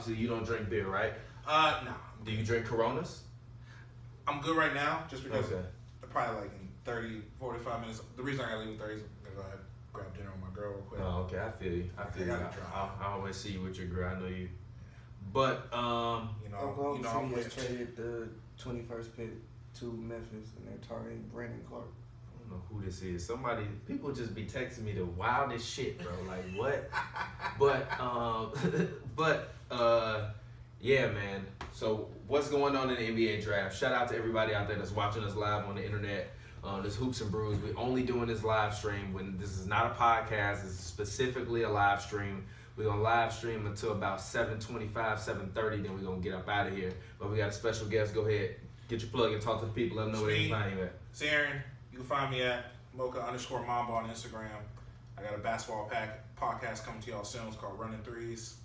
obviously you don't drink beer, right? No. Do you drink Coronas? I'm good right now, just because Okay. probably like in 30, 45 minutes. The reason I gotta leave in 30 is I'm gonna go ahead and grab dinner with my girl real quick. Oh, okay. I feel you. I always see you with your girl. I know you. But Oklahoma I'm City has with. traded the 21st pick to Memphis, and they're targeting Brandon Clark. I don't know who this is. People just be texting me the wildest shit, bro. Like what? Yeah, man. So what's going on in the NBA draft? Shout out to everybody out there that's watching us live on the internet. This Hoops and Brews. We're only doing this live stream when this is not a podcast. This is specifically a live stream. We're going to live stream until about 7:25, 7:30. Then we're going to get up out of here. But we got a special guest. Go ahead. Get your plug and talk to the people. Let them know where they can find you at. It's Aaron. You can find me at Mocha_Mamba on Instagram. I got a basketball podcast coming to y'all soon. It's called Running Threes.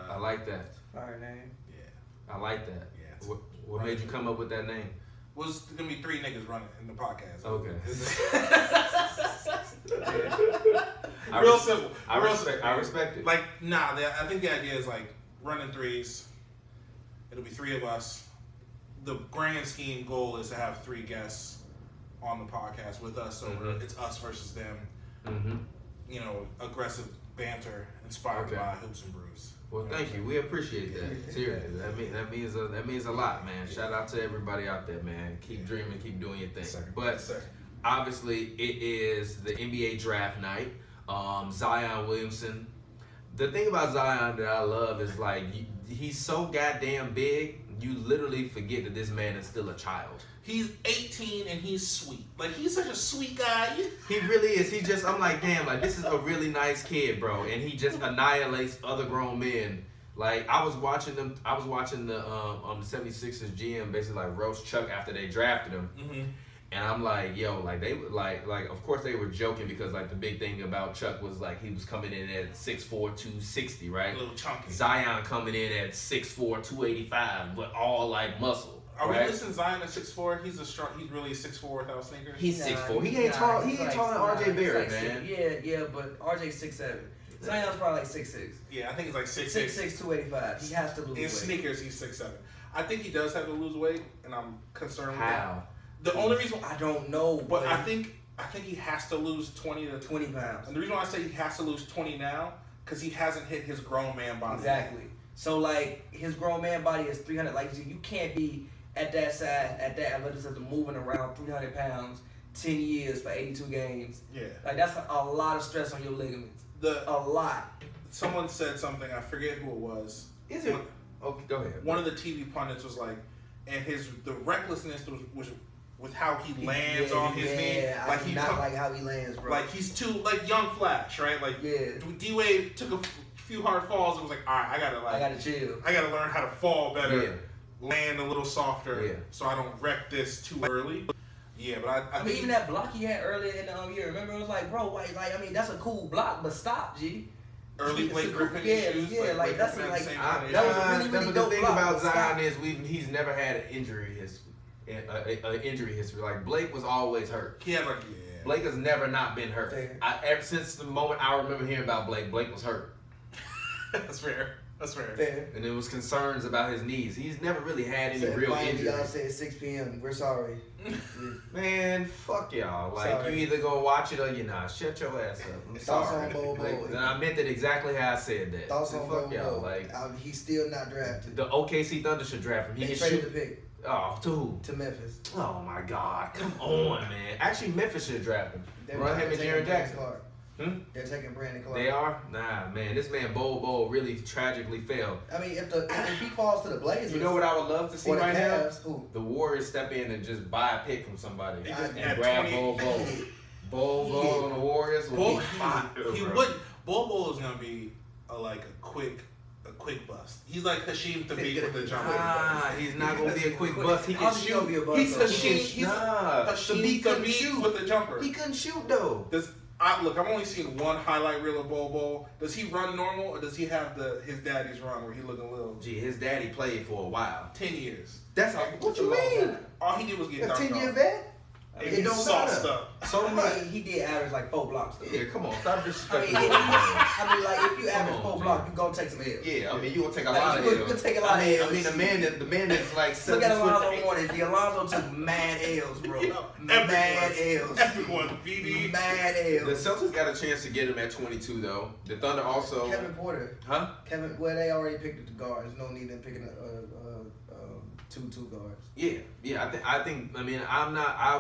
I like that. Fire name. Yeah. I like that. Yeah. What made you come up with that name? Was gonna be 3 niggas running in the podcast. Okay. Real simple. I respect it. Like, I think the idea is like running threes. It'll be 3 of us. The grand scheme goal is to have 3 guests on the podcast with us. So it's us versus them. Mm-hmm. You know, aggressive banter inspired by Hoops and Brews. Well, thank you. We appreciate that. Seriously, that means a lot, man. Shout out to everybody out there, man. Keep dreaming, keep doing your thing. But obviously, it is the NBA draft night. Zion Williamson. The thing about Zion that I love is like he's so goddamn big. You literally forget that this man is still a child. He's 18 and he's sweet. Like, he's such a sweet guy. He really is. I'm like, damn, like, this is a really nice kid, bro. And he just annihilates other grown men. Like, I was watching the 76ers GM basically, like, roast Chuck after they drafted him. Mm-hmm. And I'm like, yo, like, they like, of course they were joking because, like, the big thing about Chuck was, like, he was coming in at 6'4", 260, right? A little chunky. Zion coming in at 6'4", 285, but all, like, muscle. Are we listening to Zion at 6'4"? He's really 6'4" without sneakers? He's 6'4". He ain't tall. He ain't taller than RJ Barrett, man. Yeah, but RJ's 6'7". Zion's probably like 6'6". Yeah, I think he's like 6'6". 6'6", 285. He has to lose weight. In sneakers, he's 6'7". I think he does have to lose weight, and I'm concerned with that. How? The only reason I don't know, but I think he has to lose 20 pounds. And the reason why I say he has to lose 20 now, because he hasn't hit his grown man body. Exactly. So like his grown man body is 300. Like you can't be at that size, at that athleticism, moving around 300 pounds, 10 years for 82 games. Yeah. Like that's a lot of stress on your ligaments. A lot. Someone said something. I forget who it was. Is it? Okay, go ahead. One of the TV pundits was like, and the recklessness was with how he lands on his knee. Like he not like how he lands, bro. Like he's too like young Flash, right? Like D-Wade took a few hard falls and was like, all right, I gotta chill. I gotta learn how to fall better, land a little softer, so I don't wreck this too early. Yeah, but I mean, even that block he had earlier in the year, remember it was like, bro, that's a cool block, but stop, G. Early Blake Griffin issues. Yeah, like that's like that was really dope. The thing about Zion is he's never had an injury history. Like Blake was always hurt. He had Blake has never not been hurt. Ever since the moment I remember hearing about Blake was hurt. That's fair. Fair. And there was concerns about his knees. He's never really had any real injuries. Y'all said 6 p.m. We're sorry. Man, fuck y'all. Like you either gonna watch it or you're not. Shut your ass up. I'm sorry. On Bol Bol. And I meant it exactly how I said that. Thoughts on fuck Bol y'all. Bol. Like he's still not drafted. The OKC Thunder should draft him. He they can traded shoot the pick. Oh, to who? To Memphis. Oh my God! Come on, man. Actually, Memphis should draft him. Run him and Jaren Jackson. They're taking Brandon Clark. They are? Nah, man. This man Bol Bol really tragically failed. I mean, if he falls to the Blazers, you know what I would love to see right Cavs, now? Who? The Warriors step in and just buy a pick from somebody and 20. grab Bol Bol. Bol Bol on the Warriors would be fire. He wouldn't. Bol Bol is gonna be a quick bust. He's like Hashim Thabit with the jumper. He's not gonna be a quick bust. He can shoot. He's Hashim Thabit with the jumper. He couldn't shoot though. Look, I've only seen one highlight reel of Bol Bol. Does he run normal, or does he have his daddy's run where he look a little? Gee, his daddy played for a while. 10 years. That's what you mean? All he did was get a dunked 10-year off. vet. It don't sauced matter. up. So he did average like 4 blocks though. Yeah, come on, stop disrespecting. Like if you average 4 blocks, you gonna take some L's. Yeah, I mean you gonna take a Like, lot of you L's. gonna take a lot of L's. I mean the man is like 7 Look at Alonzo foot. Mourning. The Alonzo took mad L's, bro. Mad L's. Everyone, BD. Mad The L's. Celtics got a chance to get him at 22 though. The Thunder also. Kevin Porter. Huh? Well, they already picked up the guards. No need in picking two guards. Yeah. I think. I mean,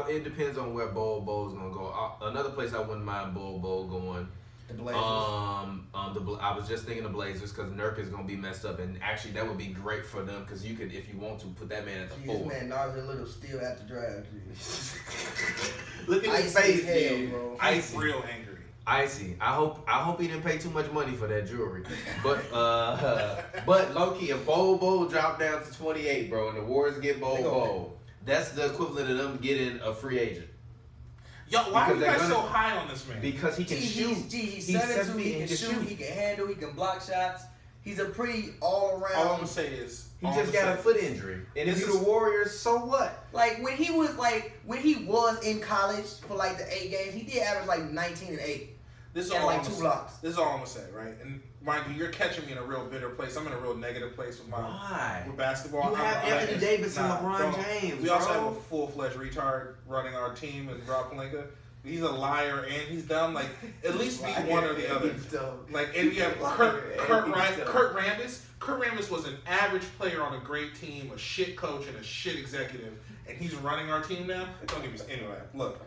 it depends on where Bol Bol's gonna go. Another place I wouldn't mind Bol Bol going. The Blazers. I was just thinking the Blazers because Nurk is gonna be messed up, and actually that would be great for them because you could, if you want to, put that man at the 4. This man Narsha Little still at the draft. Look at his face, dude. bro. He's real angry. Icy. I hope he didn't pay too much money for that jewelry. But low-key, if Bol Bol dropped down to 28, bro, and the Warriors get Bol Bol, that's the equivalent of them getting a free agent. Yo, why are you guys so high on this man? Because he can shoot. He's 7'2", he can shoot, he can handle, he can block shots. He's a pretty all-around. All I'm gonna say is he just got a foot injury. And if you're the Warriors, so what? Like when he was in college for like the 8 games, he did average like 19 and 8. This is and all like I'm 2 gonna blocks. This is all I'm gonna say, right? And mind you, you're catching me in a real bitter place. I'm in a real negative place with with basketball. You have Anthony Davis and LeBron James. We also have a full-fledged retard running our team and Rob Pelinka. He's a liar and he's dumb. Like at least be one or the other. Like and you have Kurt Rambis. Kurt Rambis was an average player on a great team, a shit coach and a shit executive, and he's running our team now. Don't give me anyway. Look,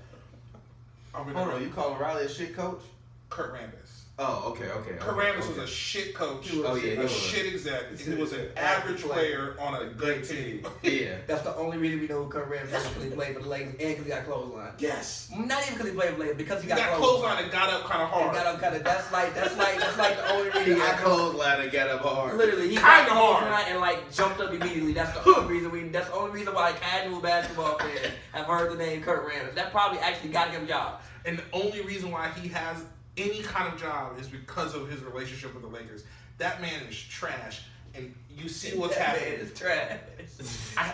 hold on. You calling Riley a shit coach? Kurt Rambis. Oh, okay. Kurt Rambis was a shit coach, a shit exec. He was an average player on a great team. Yeah. That's the only reason we know who Kurt Rambis is because he played for the Lakers and because he got clothesline. Yes. Not even because he played for the Lakers, because he got clothesline and got up kind of hard. Got up kind of. That's like the only reason. He got clothesline and got up hard. Literally, he got clothesline and like jumped up immediately. That's the only reason That's the only reason why casual basketball fans have heard the name Kurt Rambis. That probably actually got him a job. And the only reason why he has any kind of job is because of his relationship with the Lakers. That man is trash, and you see what's happening. That man is trash.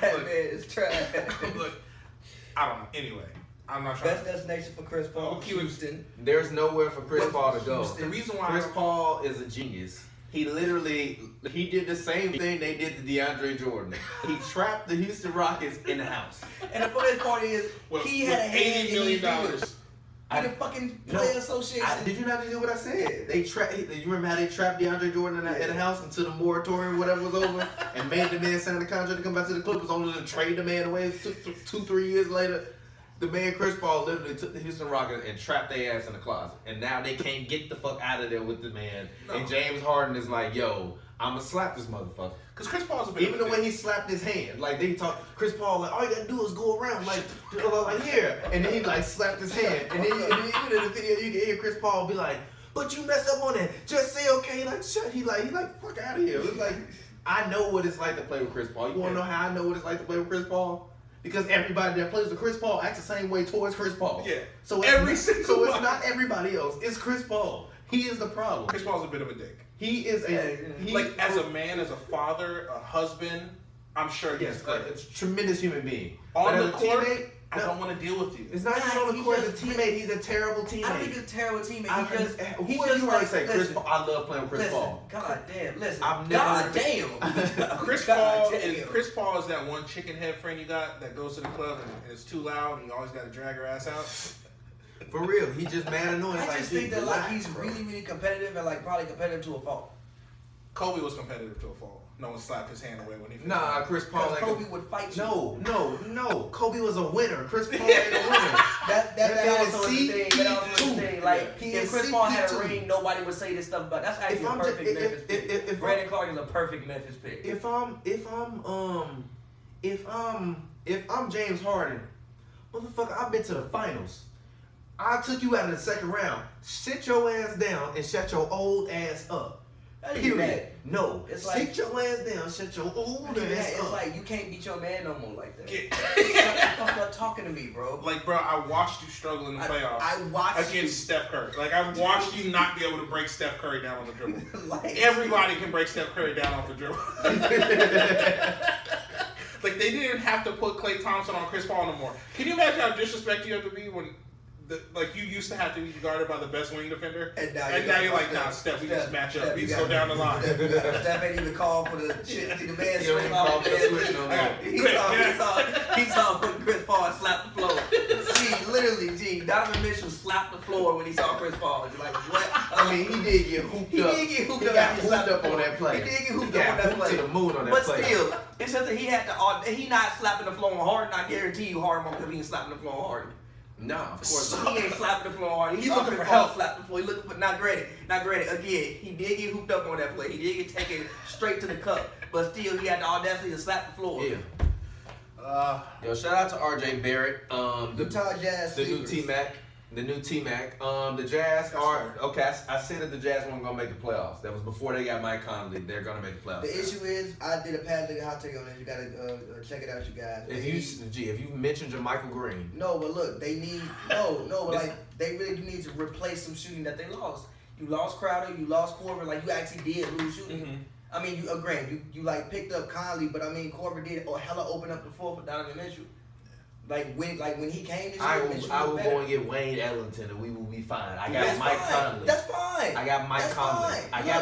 That man is trash. Look, I don't know. Anyway, I'm not trying. Best destination for Chris Paul. Houston. There's nowhere for Chris Paul to go. The reason why Chris Paul is a genius. He did the same thing they did to DeAndre Jordan. He trapped the Houston Rockets in the house. And the funniest part is he had a hand $80 in these million. deals. The fucking player association. Did you not do what I said? You remember how they trapped DeAndre Jordan in the house until the moratorium, whatever, was over, and made the man sign the contract to come back to the Clippers, only to trade the man away 2-3 years later. The man Chris Paul literally took the Houston Rockets and trapped their ass in the closet, and now they can't get the fuck out of there with the man. No. And James Harden is like, yo, I'ma slap this motherfucker. Because Chris Paul's a bit even the way he slapped his hand, like they talk, Chris Paul like all you gotta do is go around like here, and then he like slapped his hand, and then even in the video you can hear Chris Paul be like, but you messed up on that, just say okay, like shut, he like fuck out of here. It's like I know what it's like to play with Chris Paul. You wanna know how I know what it's like to play with Chris Paul? Because everybody that plays with Chris Paul acts the same way towards Chris Paul. Yeah. So it's not everybody else. It's Chris Paul. He is the problem. Chris Paul's a bit of a dick. He is as a man, as a father, a husband, I'm sure he's a tremendous human being. On but the court, teammate, I don't want to deal with you. It's not even on the court as a teammate. He's a terrible teammate. I don't think he's a terrible teammate. Who are you going to say? Chris Paul. I love playing with Chris Paul. God damn. Listen. Chris Paul is that one chicken head friend you got that goes to the club and it's too loud and you always got to drag her ass out. For real, he's just mad annoying. I just think that he's really, really competitive and probably competitive to a fault. Kobe was competitive to a fault. No one slapped his hand away when he. Nah, Chris Paul. Kobe would fight you. No. Kobe was a winner. Chris Paul ain't a winner. That also is the thing. That also is the thing. If Chris Paul had a ring, nobody would say this stuff. But that's actually a perfect Memphis pick. Brandon Clark is a perfect Memphis pick. If I'm James Harden, motherfucker, I've been to the finals. I took you out of the second round. Sit your ass down and shut your old ass up. Period. No. Sit your ass down, shut your old ass up. It's like you can't beat your man no more like that. Stop talking to me, bro. Bro, I watched you struggle in the playoffs. I watched against Steph Curry. I watched you not be able to break Steph Curry down on the dribble. Everybody can break Steph Curry down off the dribble. Like they didn't have to put Klay Thompson on Chris Paul no more. Can you imagine how disrespectful you have to be when you used to have to be guarded by the best wing defender, and now you're like, nah, Steph, we just match up. We just go down the line. Steph ain't even called for the shit. The man swing off the He saw Chris Paul slap the floor. Donovan Mitchell slapped the floor when he saw Chris Paul. You're like, what? I mean, he did get hooped up. He did get hooped up on that play. He did get hooped up on that play. To the moon on that play. But still, it's just that he not slapping the floor on Harden. I guarantee you Harden won't be slapping the floor on Harden. No, of course he ain't slapping the floor hard. He's looking for help. Slap the floor. He looking for not granted. Again, he did get hooped up on that play. He did get taken straight to the cup, but still he had the audacity to slap the floor. Yeah. Yo, shout out to RJ Barrett. The Jazz. The new T-Mac. The new T-Mac. The Jazz are okay. I said that the Jazz weren't gonna make the playoffs. That was before they got Mike Conley. They're gonna make the playoffs. The issue is, I did a Pat Nigga hot take on this. You gotta check it out, you guys. If you mentioned Jermichael Green. No, but look, they need but they really do need to replace some shooting that they lost. You lost Crowder, you lost Korver, like you actually did lose shooting. Mm-hmm. I mean, you like picked up Conley, but I mean Korver did hella open up the floor for Donovan Mitchell. Like when he came this year, I will go and get Wayne Ellington and we will be fine. I got Mike Conley. That's fine. I got Mike Conley.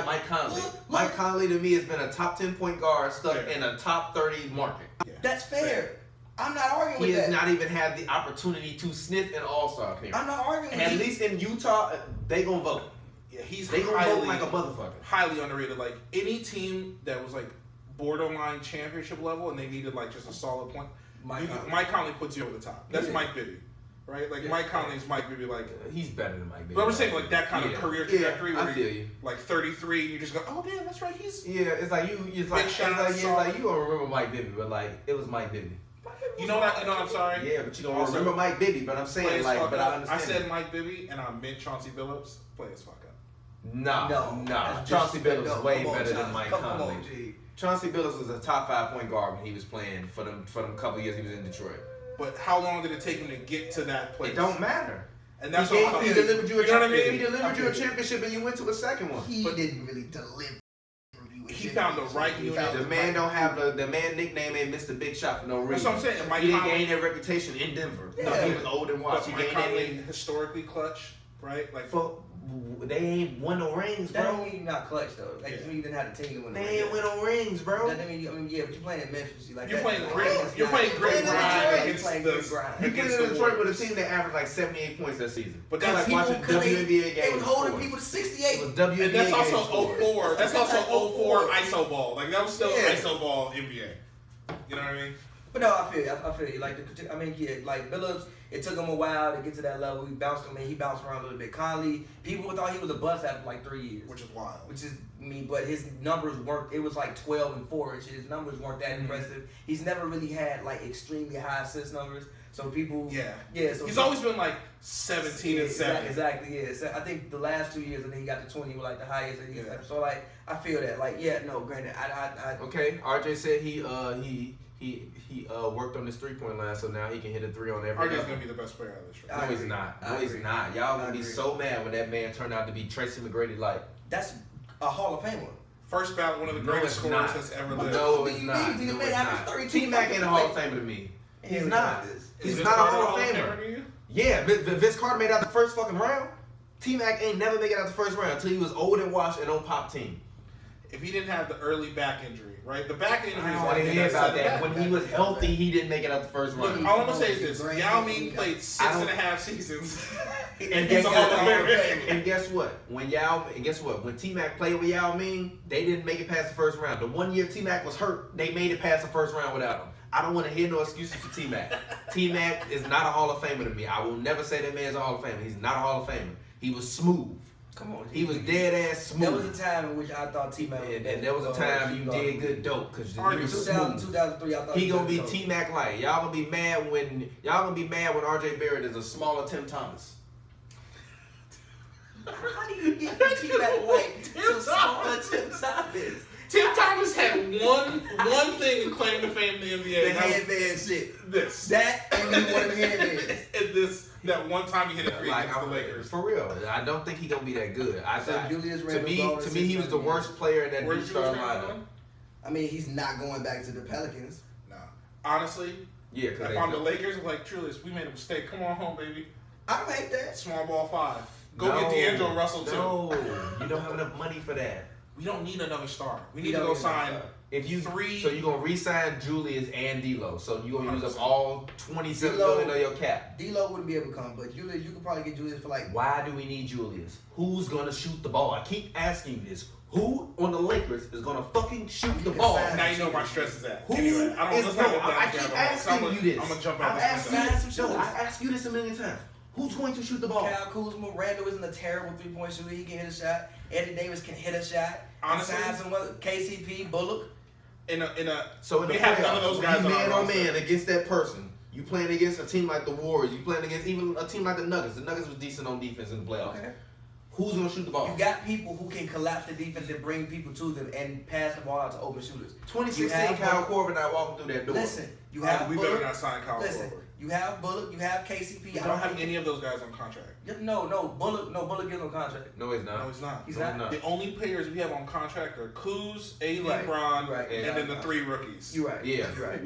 Mike Conley. Mike Conley to me has been a top 10 point guard stuck in a top 30 market. Yeah. That's fair. I'm not arguing with that. He has not even had the opportunity to sniff an All-Star appearance. I'm not arguing with that. At least in Utah, they gonna vote. Yeah, they gonna vote like a motherfucker. Highly underrated. Like any team that was like borderline championship level and they needed like just a solid point. Mike Conley puts you over the top. That's Mike Bibby, right? Like Mike Conley's Mike Bibby. Like he's better than Mike Bibby. But I'm saying like that kind of career trajectory. Yeah, where I feel you. Like 33, and you just go, oh damn, that's right. He's it's like you. It's like you don't remember Mike Bibby, but like it was Mike Bibby. You know that? I'm sorry. Yeah, but you don't remember Mike Bibby. But I'm saying like, but I understand. I said Mike Bibby, and I meant Chauncey Billups. Play his fuck up. No. Chauncey Billups is way better than Mike Conley. Chauncey Billups was a top 5 point guard when he was playing for them couple years he was in Detroit. But how long did it take him to get to that place? It don't matter. And that's he delivered you a championship. He delivered you a championship, and you went to a second one. He didn't really deliver. He found the right unit. The man don't have the man nickname ain't Mr. Big Shot for no reason. That's what I'm saying. He didn't gain that reputation in Denver. Yeah. No, he was old and washed. Mike Conley historically clutch, right? Like they ain't won no rings, bro. That don't mean you're not clutch though. Like you even had a team to win. They ain't win no rings, bro. That mean, but you're playing in Memphis. You're playing great grind against You playing in Detroit with a team that averaged like 78 points that season. But that's like watching WNBA games. They was holding people to 68. It was WNBA and that's games also 04. That's also 04 ISO ball. Like that was still ISO ball NBA. You know what I mean? But no, I feel you. Like like Billups, it took him a while to get to that level. He bounced around a little bit. Conley, people thought he was a bust after like 3 years, which is wild. But his numbers weren't. It was like 12 and 4. His numbers weren't that impressive. He's never really had like extremely high assist numbers. So people, So he's always been like 17 and 7. Exactly. Yeah. So I think the last 2 years, and then he got to 20 were like the highest. So like I feel that. Like granted, I okay. RJ said he worked on his 3-point line, so now he can hit a 3 on every. RJ's gonna be the best player out of this. No, he's not. No, he's not. Y'all gonna be so mad when that man turned out to be Tracy McGrady. Like that's a Hall of Famer. First ballot, one of the greatest scorers that's ever lived. No, it's not. T-Mac ain't a Hall of Famer to me. He's not. He's not a Hall of Famer. Yeah, but Vince Carter made out the first fucking round. T-Mac ain't never make it out the first round until he was old and washed and on pop team. If he didn't have the early back injury, right? The back injury I don't want to hear about that. When he was healthy, he didn't make it out the first round. Look, all I'm gonna say is this: Yao Ming played 6.5 seasons. And guess what? When T-Mac played with Yao Ming, they didn't make it past the first round. The 1 year T-Mac was hurt, they made it past the first round without him. I don't want to hear no excuses for T-Mac. T-Mac is not a Hall of Famer to me. I will never say that man's a Hall of Famer. He's not a Hall of Famer. He was smooth. Come on, he was dead ass smooth. There was a time in which I thought T-Mac was and there was a time you did good dope because you was 2003. I thought he gonna be T-Mac light. Y'all gonna be mad when RJ Barrett is a smaller Tim Thomas. How do you get T-Mac light to smaller Tim Thomas? Tim Thomas had one thing to claim to fame in the NBA. The headband shit. This. That and one of the headbands. And that one time he hit a 3 against the Lakers. For real. I don't think he gonna be that good. To me, he was the worst player in that Detroit lineup. I mean, he's not going back to the Pelicans. No. honestly, Yeah, if I'm the Lakers, I'm like, Trulis, we made a mistake. Come on home, baby. I don't hate that. Small ball 5. Go get D'Angelo Russell, too. No, you don't have enough money for that. We don't need another star. We need to go sign if you 3. So you're going to re-sign Julius and D'Lo. So you're going to use up all $27 D'Lo, million of your cap. D'Lo wouldn't be able to come, but Julius, you could probably get Julius for like... Why do we need Julius? Who's going to shoot the ball? I keep asking this. Who on the Lakers is going to fucking shoot the ball? Now you know where my stress is at. Who anyway, I keep asking you this. I'm going to jump I out this asked you this a million times. Who's going to shoot the ball? Kyle Kuzma, Randall isn't a terrible 3-point shooter. He can hit a shot. Eddie Davis can hit a shot. Honestly, KCP, Bullock. So we have none of those guys man on man against that person. You playing against a team like the Warriors. You playing against even a team like the Nuggets. The Nuggets was decent on defense in the playoffs. Okay. Who's going to shoot the ball? You got people who can collapse the defense and bring people to them and pass the ball out to open shooters. 2016, Kyle Korver not walking through that door. Listen, you have we Bullock. better not sign Kyle Korver. You have Bullock. You have KCP. We don't have any of those guys on contract. No, Bullock gets on contract. No, he's not. No, he's not. He's not. The only players we have on contract are Kuz, LeBron, and then the 3 rookies. You're right. Yeah. You're right.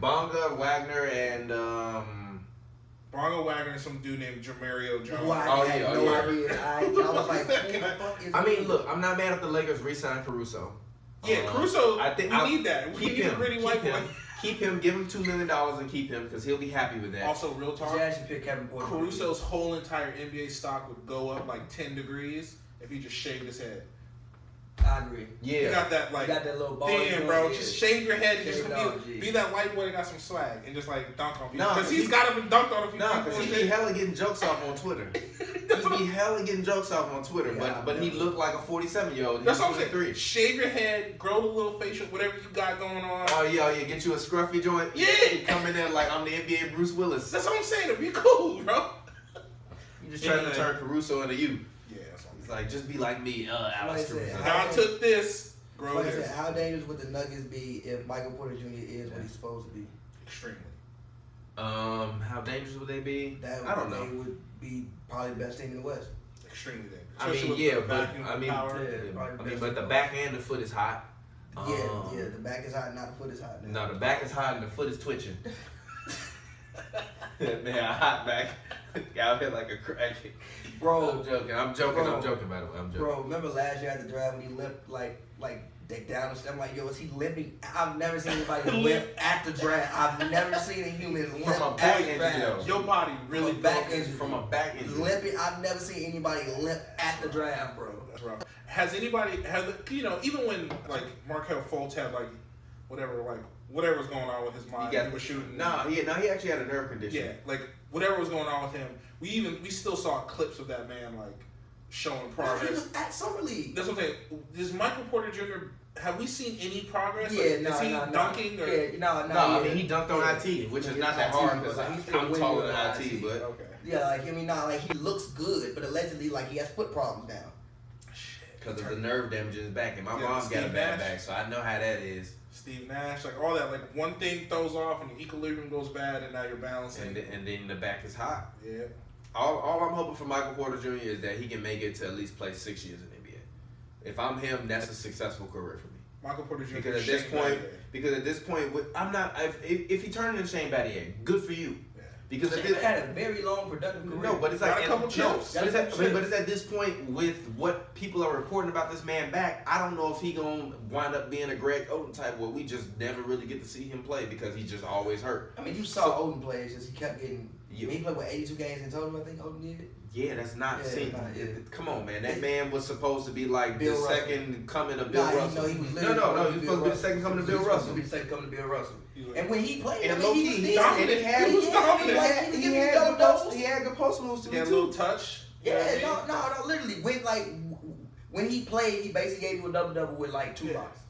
Bonga, Wagner, and Bonga, Wagner, and some dude named Jamario Jones. Who I had no idea. I was like, who the fuck is I mean, look, I'm not mad if the Lakers re-sign Caruso. Yeah, Caruso. I think we need that. We need a pretty white boy. Keep him, give him $2 million and keep him because he'll be happy with that. Also, real talk, pick Kevin Porter. Caruso's whole entire NBA stock would go up like 10 degrees if he just shaved his head. I agree. Yeah. You got that like little ball thing, bro. Yeah. Just shave your head and just be that white boy that got some swag and just like dunk on people. Because he's got to be dunked on a few people. because he be hella getting jokes off on Twitter. He be hella getting jokes off on Twitter, but he looked like a 47-year-old. That's what I'm saying. Shave your head, grow the little facial, whatever you got going on. Oh yeah, get you a scruffy joint. Yeah. You come in there like I'm the NBA Bruce Willis. That's what I'm saying. It'd be cool, bro. You just trying to turn Caruso into you. Yeah, that's what I'm It's like, just be like me, Alex Caruso. I took this. Grow this. How dangerous would the Nuggets be if Michael Porter Jr. is what he's supposed to be? Extremely. How dangerous would they be? I don't know. They would be probably the best team in the West. Extremely dangerous. I mean, but the back and the foot is hot. Yeah, the back is hot, not the foot is hot. No, the back is hot and the foot is twitching. Man, a hot back out here like a crackhead. Bro, I'm joking by the way. I'm joking. Bro, remember last year at the draft when he limped like down and stuff? I'm like, yo, is he limping? I've never seen anybody limp at the draft. I've never seen a human limp from a back at the draft. Your body really from a back injury. Limping, I've never seen anybody limp at the draft, bro. That's rough. Has anybody even when like Markelle Fultz had like whatever was going on with his mind, he was shooting. He actually had a nerve condition. Yeah, like whatever was going on with him, we still saw clips of that man like showing progress. He was at Summer League. That's what I'm saying. Does Michael Porter Jr. Have we seen any progress? Yeah, is he dunking? Or? Yeah, I mean, he dunked on IT, which is not that hard because I'm taller than IT, but okay. Yeah, like he looks good, but allegedly like he has foot problems now. Because of the nerve damage in his back, and my mom's got a bad back, so I know how that is. Steve Nash, like all that, like one thing throws off and the equilibrium goes bad, and now you're balancing. And then the back is hot. Yeah. All I'm hoping for Michael Porter Jr. is that he can make it to at least play 6 years in the NBA. If I'm him, that's a successful career for me. Michael Porter Jr. Because at this point, I'm not. If he turned into Shane Battier, good for you. Yeah. Because Shane had a very long productive career. No, but it's like got a couple chips. But it's at this point with what people are reporting about this man back. I don't know if he gonna wind up being a Greg Oden type where we just never really get to see him play because he's just always hurt. I mean, you saw Oden play. It's just he kept getting. He played 82 games in total. I think Oden did. Yeah, that's not seen. Come on, man. That man was supposed to be like the second coming of Bill Russell. He was no. He was supposed to be the second coming of Bill Russell. He was the second coming to Bill Russell. And when he played, and he had good post moves too. He had a little touch. Yeah, no. Literally, when he played, he basically gave you a double with like 2 blocks.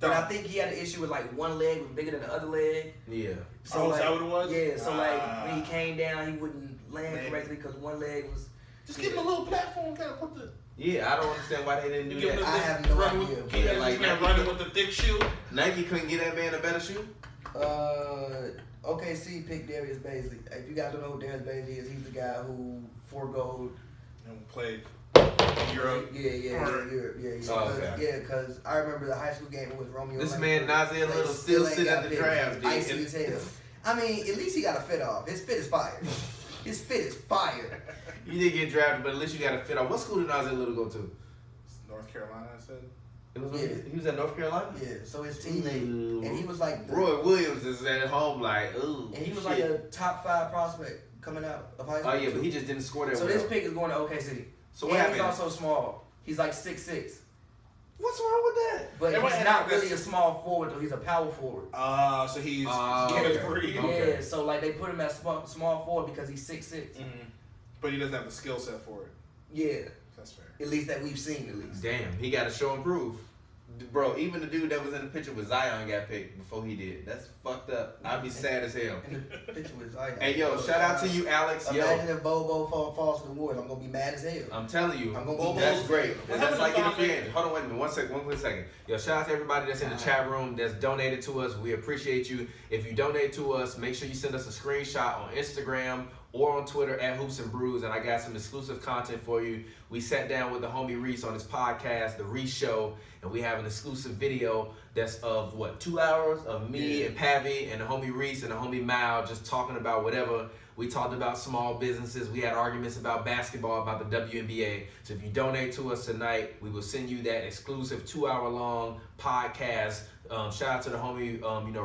But I think he had an issue with like one leg was bigger than the other leg. Yeah. So is that what it was? Yeah. So when he came down, he wouldn't land correctly because one leg was. Just give him a little platform, kind of put the. Yeah, I don't understand why they didn't do that. I have no idea. Like running with the thick shoe. Nike couldn't get that man a better shoe. OKC picked Darius Bazley. If you guys don't know who Darius Bazley is, he's the guy who forgoed and played Europe. Yeah, because I remember the high school game. It was Romeo. This man Nazir Little still sitting at the draft. Icy as hell. I mean, at least he got a fit off. His fit is fire. His fit is fire. You didn't get drafted, but at least you got a fit off. What school did Nazir Little go to? North Carolina, I said. He was at North Carolina? Yeah, so his teammate, and he was like... Roy Williams is at home like, ooh, and he was like a top 5 prospect coming out of high school. Oh, yeah, but he just didn't score that So well. this pick is going to OKC. So what happened? He's also small. He's like 6'6". What's wrong with that? But he's not really a small forward, though. He's a power forward. So he's free. Okay. Yeah, so like they put him at small forward because he's 6'6". But he doesn't have the skill set for it. Yeah. That's fair. At least that we've seen, at least. Damn, he got to show and prove. Bro, even the dude that was in the picture with Zion got picked before he did. That's fucked up. I'd be sad as hell. In the picture with Zion. Hey, yo, shout out to you, Alex. Imagine if Bol Bol falls to the Warriors. I'm going to be mad as hell. I'm telling you, I'm gonna be that's great. What That's like happened getting to free agent. Hold on, wait a minute. One quick second. Yo, shout out to everybody that's in the chat room that's donated to us. We appreciate you. If you donate to us, make sure you send us a screenshot on Instagram or on Twitter at HoopsNBrews, and I got some exclusive content for you. We sat down with the homie Reese on his podcast, The Reese Show, and we have an exclusive video that's of, 2 hours of me and Pavy and the homie Reese and the homie Mal just talking about whatever. We talked about small businesses. We had arguments about basketball, about the WNBA. So if you donate to us tonight, we will send you that exclusive 2-hour-long podcast. Shout out to the homie,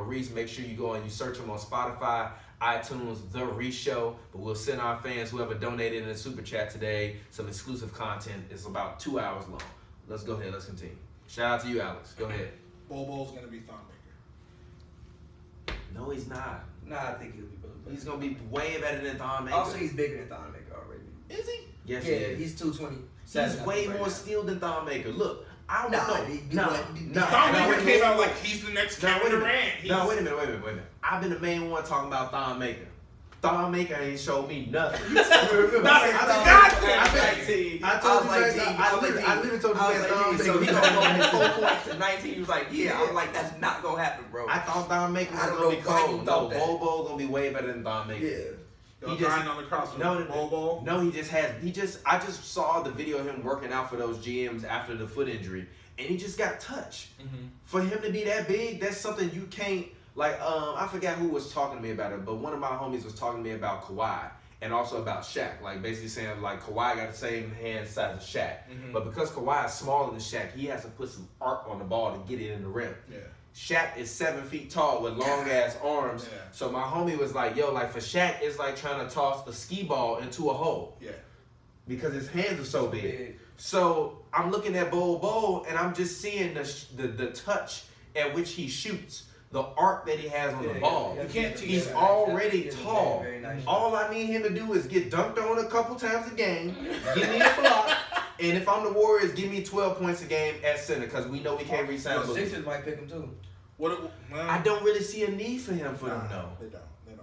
Reese. Make sure you go and you search him on Spotify, iTunes, The Reese Show. But we'll send our fans, whoever donated in the super chat today, some exclusive content. It's about 2 hours long. Let's go ahead. Let's continue. Shout out to you, Alex. Go ahead. Bol Bol's going to be Thon Maker. No, he's not. Nah, I think he'll be better. He's going to be way better than Thon Maker. Also, he's bigger than Thon Maker already. Is he? Yes, yeah, he is. he's 220. He's way more skilled than Thon Maker. Look, I don't know. Thon Maker came out like he's the next Kevin Durant. No, wait a minute. I've been the main one talking about Thon Maker. Thon Maker ain't showed me nothing. I literally told you that. So he gonna go 4 points to 19. He was like, I was like, that's not gonna happen, bro. I thought Thon Maker was gonna be cold. No, Bol Bol gonna be way better than Thon Maker. Yeah. He just on the cross. Bol Bol. No, I just saw the video of him working out for those GMs after the foot injury, and he just got touched. For him to be that big, that's something you can't. Like, I forgot who was talking to me about it, but one of my homies was talking to me about Kawhi and also about Shaq. Like, basically saying, like, Kawhi got the same hand size as Shaq. But because Kawhi is smaller than Shaq, he has to put some arc on the ball to get it in the rim. Shaq is 7 feet tall with long-ass arms. So my homie was like, yo, like, for Shaq, it's like trying to toss a skee ball into a hole. Because his hands are so big. So I'm looking at Bol Bol, and I'm just seeing the touch at which he shoots. The arc that he has on the ball. He's already tall. All I need him to do is get dunked on a couple times a game, give me a block, and if I'm the Warriors, give me 12 points a game at center, because we know we can't re-sign. The Sixers might pick him too. I don't really see a need for him for them, though.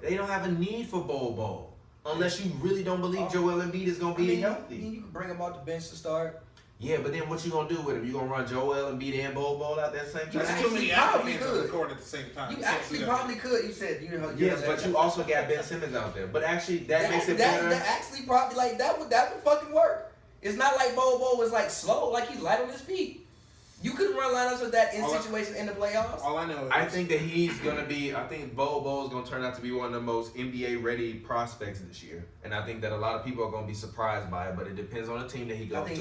They don't have a need for Bol Bol. Unless you really don't believe Joel Embiid is going to be healthy. You can bring him off the bench to start. Yeah, but then what you gonna do with him? You gonna run Joel Embiid and Bol Bol out there at the same time? That's too many athletes on the court at the same time. You actually probably could. You said yes, but you also got Ben Simmons out there. But actually, that makes it better. That actually probably like that would fucking work. It's not like Bol Bol was like slow, like he's light on his feet. You could run lineups with that in situations in the playoffs. All I know is I think Bol Bol is gonna turn out to be one of the most NBA ready prospects this year, and I think that a lot of people are gonna be surprised by it. But it depends on the team that he goes to.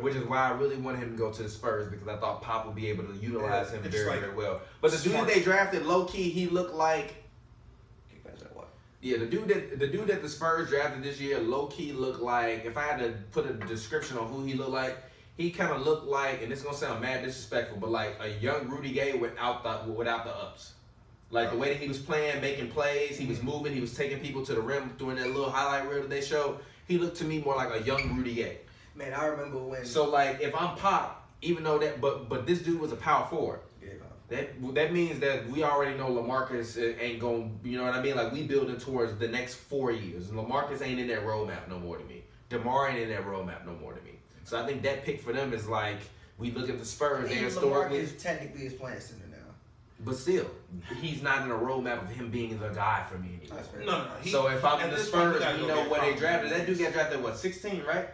Which is why I really wanted him to go to the Spurs, because I thought Pop would be able to utilize him very well. But the dude that they drafted, low key, he looked like. Yeah, the dude that the Spurs drafted this year, low key looked like. If I had to put a description on who he looked like. He kind of looked like, and it's gonna sound mad disrespectful, but like a young Rudy Gay without the ups. Like the way that he was playing, making plays, he was moving, he was taking people to the rim during that little highlight reel that they showed. He looked to me more like a young Rudy Gay. Man, I remember when. So like, if I'm Pop, even though that, but this dude was a power forward. That means that we already know LaMarcus ain't gonna, you know what I mean? Like we building towards the next 4 years. LaMarcus ain't in that roadmap no more to me. DeMar ain't in that roadmap no more to me. So I think that pick for them is like, we look at the Spurs, they're historically. LaMarcus technically is playing center now. But still, he's not in a roadmap of him being the guy for me anymore. No. So if I'm in the Spurs, you know what they drafted. That dude got drafted, 16, right?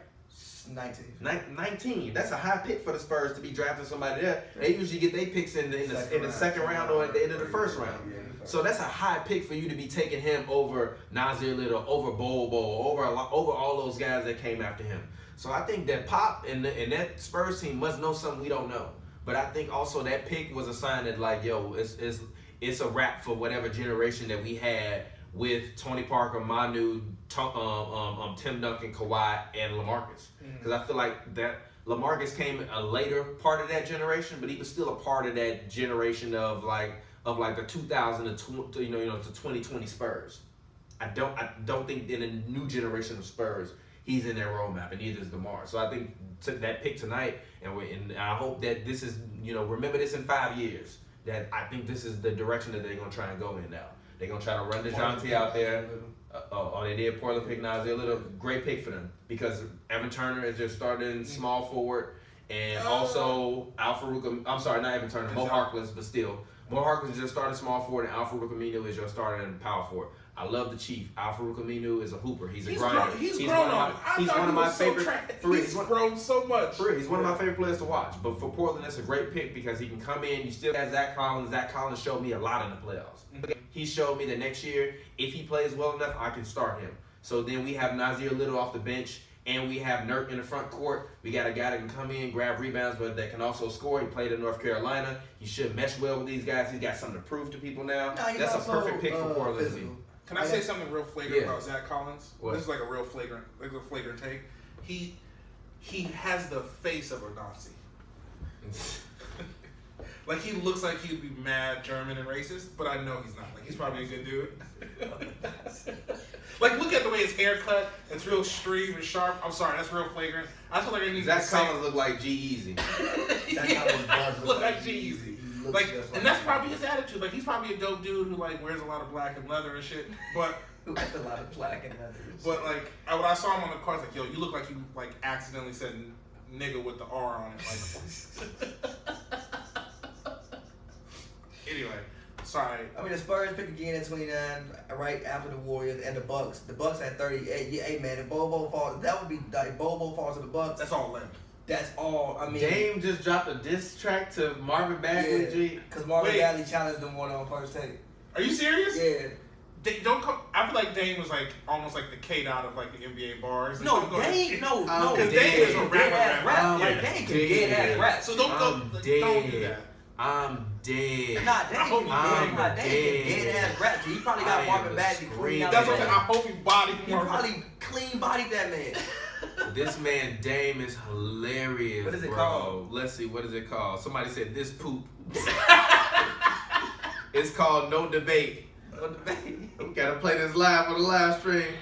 19. That's a high pick for the Spurs to be drafting somebody there. They usually get their picks in the second round or at the end of the first round. So that's a high pick for you to be taking him over Nasir Little, over Bol Bol, over all those guys that came after him. So I think that Pop and that Spurs team must know something we don't know. But I think also that pick was a sign that like, yo, it's a wrap for whatever generation that we had with Tony Parker, Manu, Tim Duncan, Kawhi, and LaMarcus. Because I feel like that LaMarcus came a later part of that generation, but he was still a part of that generation of the 2000 to 2020 Spurs. I don't think in a new generation of Spurs he's in their roadmap, and neither is DeMar. So I think that pick tonight, and I hope that this is, remember this in 5 years, that I think this is the direction that they're going to try and go in now. They're going to try to run DeJounte out there. They did Portland pick Nasir Little. Great pick for them because Evan Turner is just starting small forward, and also not Evan Turner, Mo Harkless, but still. Mo Harkless is just starting small forward, and Al-Farouq Aminu is your starter in power forward. I love the Chief. Al-Farouq Aminu is a hooper. He's a grinder. He's grown on. He's one of my favorite. He's grown so much. He's one of my favorite players to watch. But for Portland, that's a great pick because he can come in. You still got Zach Collins. Zach Collins showed me a lot in the playoffs. He showed me that next year, if he plays well enough, I can start him. So then we have Nasir Little off the bench, and we have Nurk in the front court. We got a guy that can come in, grab rebounds, but that can also score. He played in North Carolina. He should mesh well with these guys. He's got something to prove to people now. That's a perfect pick for Portland. Can I say something real flagrant about Zach Collins? What? This is like a real flagrant take. He has the face of a Nazi. Like, he looks like he'd be mad, German, and racist, but I know he's not. Like, he's probably a good dude. Like, look at the way his hair cut. It's real stream and sharp. I'm sorry, that's real flagrant. I feel like I need Zach Collins look like G-Eazy. Look like G-Eazy. Like, and that's probably his attitude. Like, he's probably a dope dude who, like, wears a lot of black and leather and shit. But who wears a lot of black and leather. But, like, when I saw him on the court, I was like, yo, you look like you, like, accidentally said nigga with the R on it. Like, anyway, sorry. I mean, the Spurs pick again at 29, right after the Warriors and the Bucks. The Bucks at 38. Yeah, hey man, if Bol Bol falls, that would be like Bol Bol falls to the Bucks. That's all left. That's all. I mean, Dame just dropped a diss track to Marvin Bagley. Yeah, because Marvin Bagley challenged them one on first take. Are you serious? Yeah. Don't come. I feel like Dame was like almost like the K-Dot of like the NBA bars. No, Dame, no, because Dame is a rapper. Like Dame can get ass rap. So don't do that. I'm dead. Nah, Dame can get ass rap. He probably got Marvin Bagley clean out. That's what I'm saying. I hope he bodied He probably clean bodied that man. This man Dame is hilarious. What is it called? Let's see. What is it called? Somebody said this poop. It's called No Debate. No Debate. We gotta play this live on the live stream.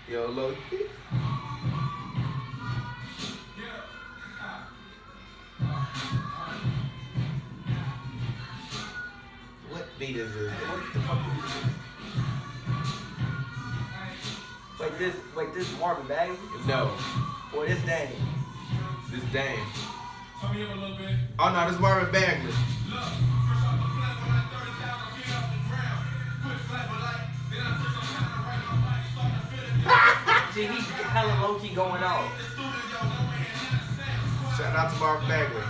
Yo, Loki. What beat is this? What the fuck is this? Wait, this Marvin Bagley? No. Or this Dame? This Dame. Turn me up a little bit. Oh no, this Marvin Bagley. Look, first off the flat when I 30,000 feet off the ground. Quick flat, but like, then I took some time to write my body, started feeling. See, he's hella low-key going off. Shout out to Marvin Bagley.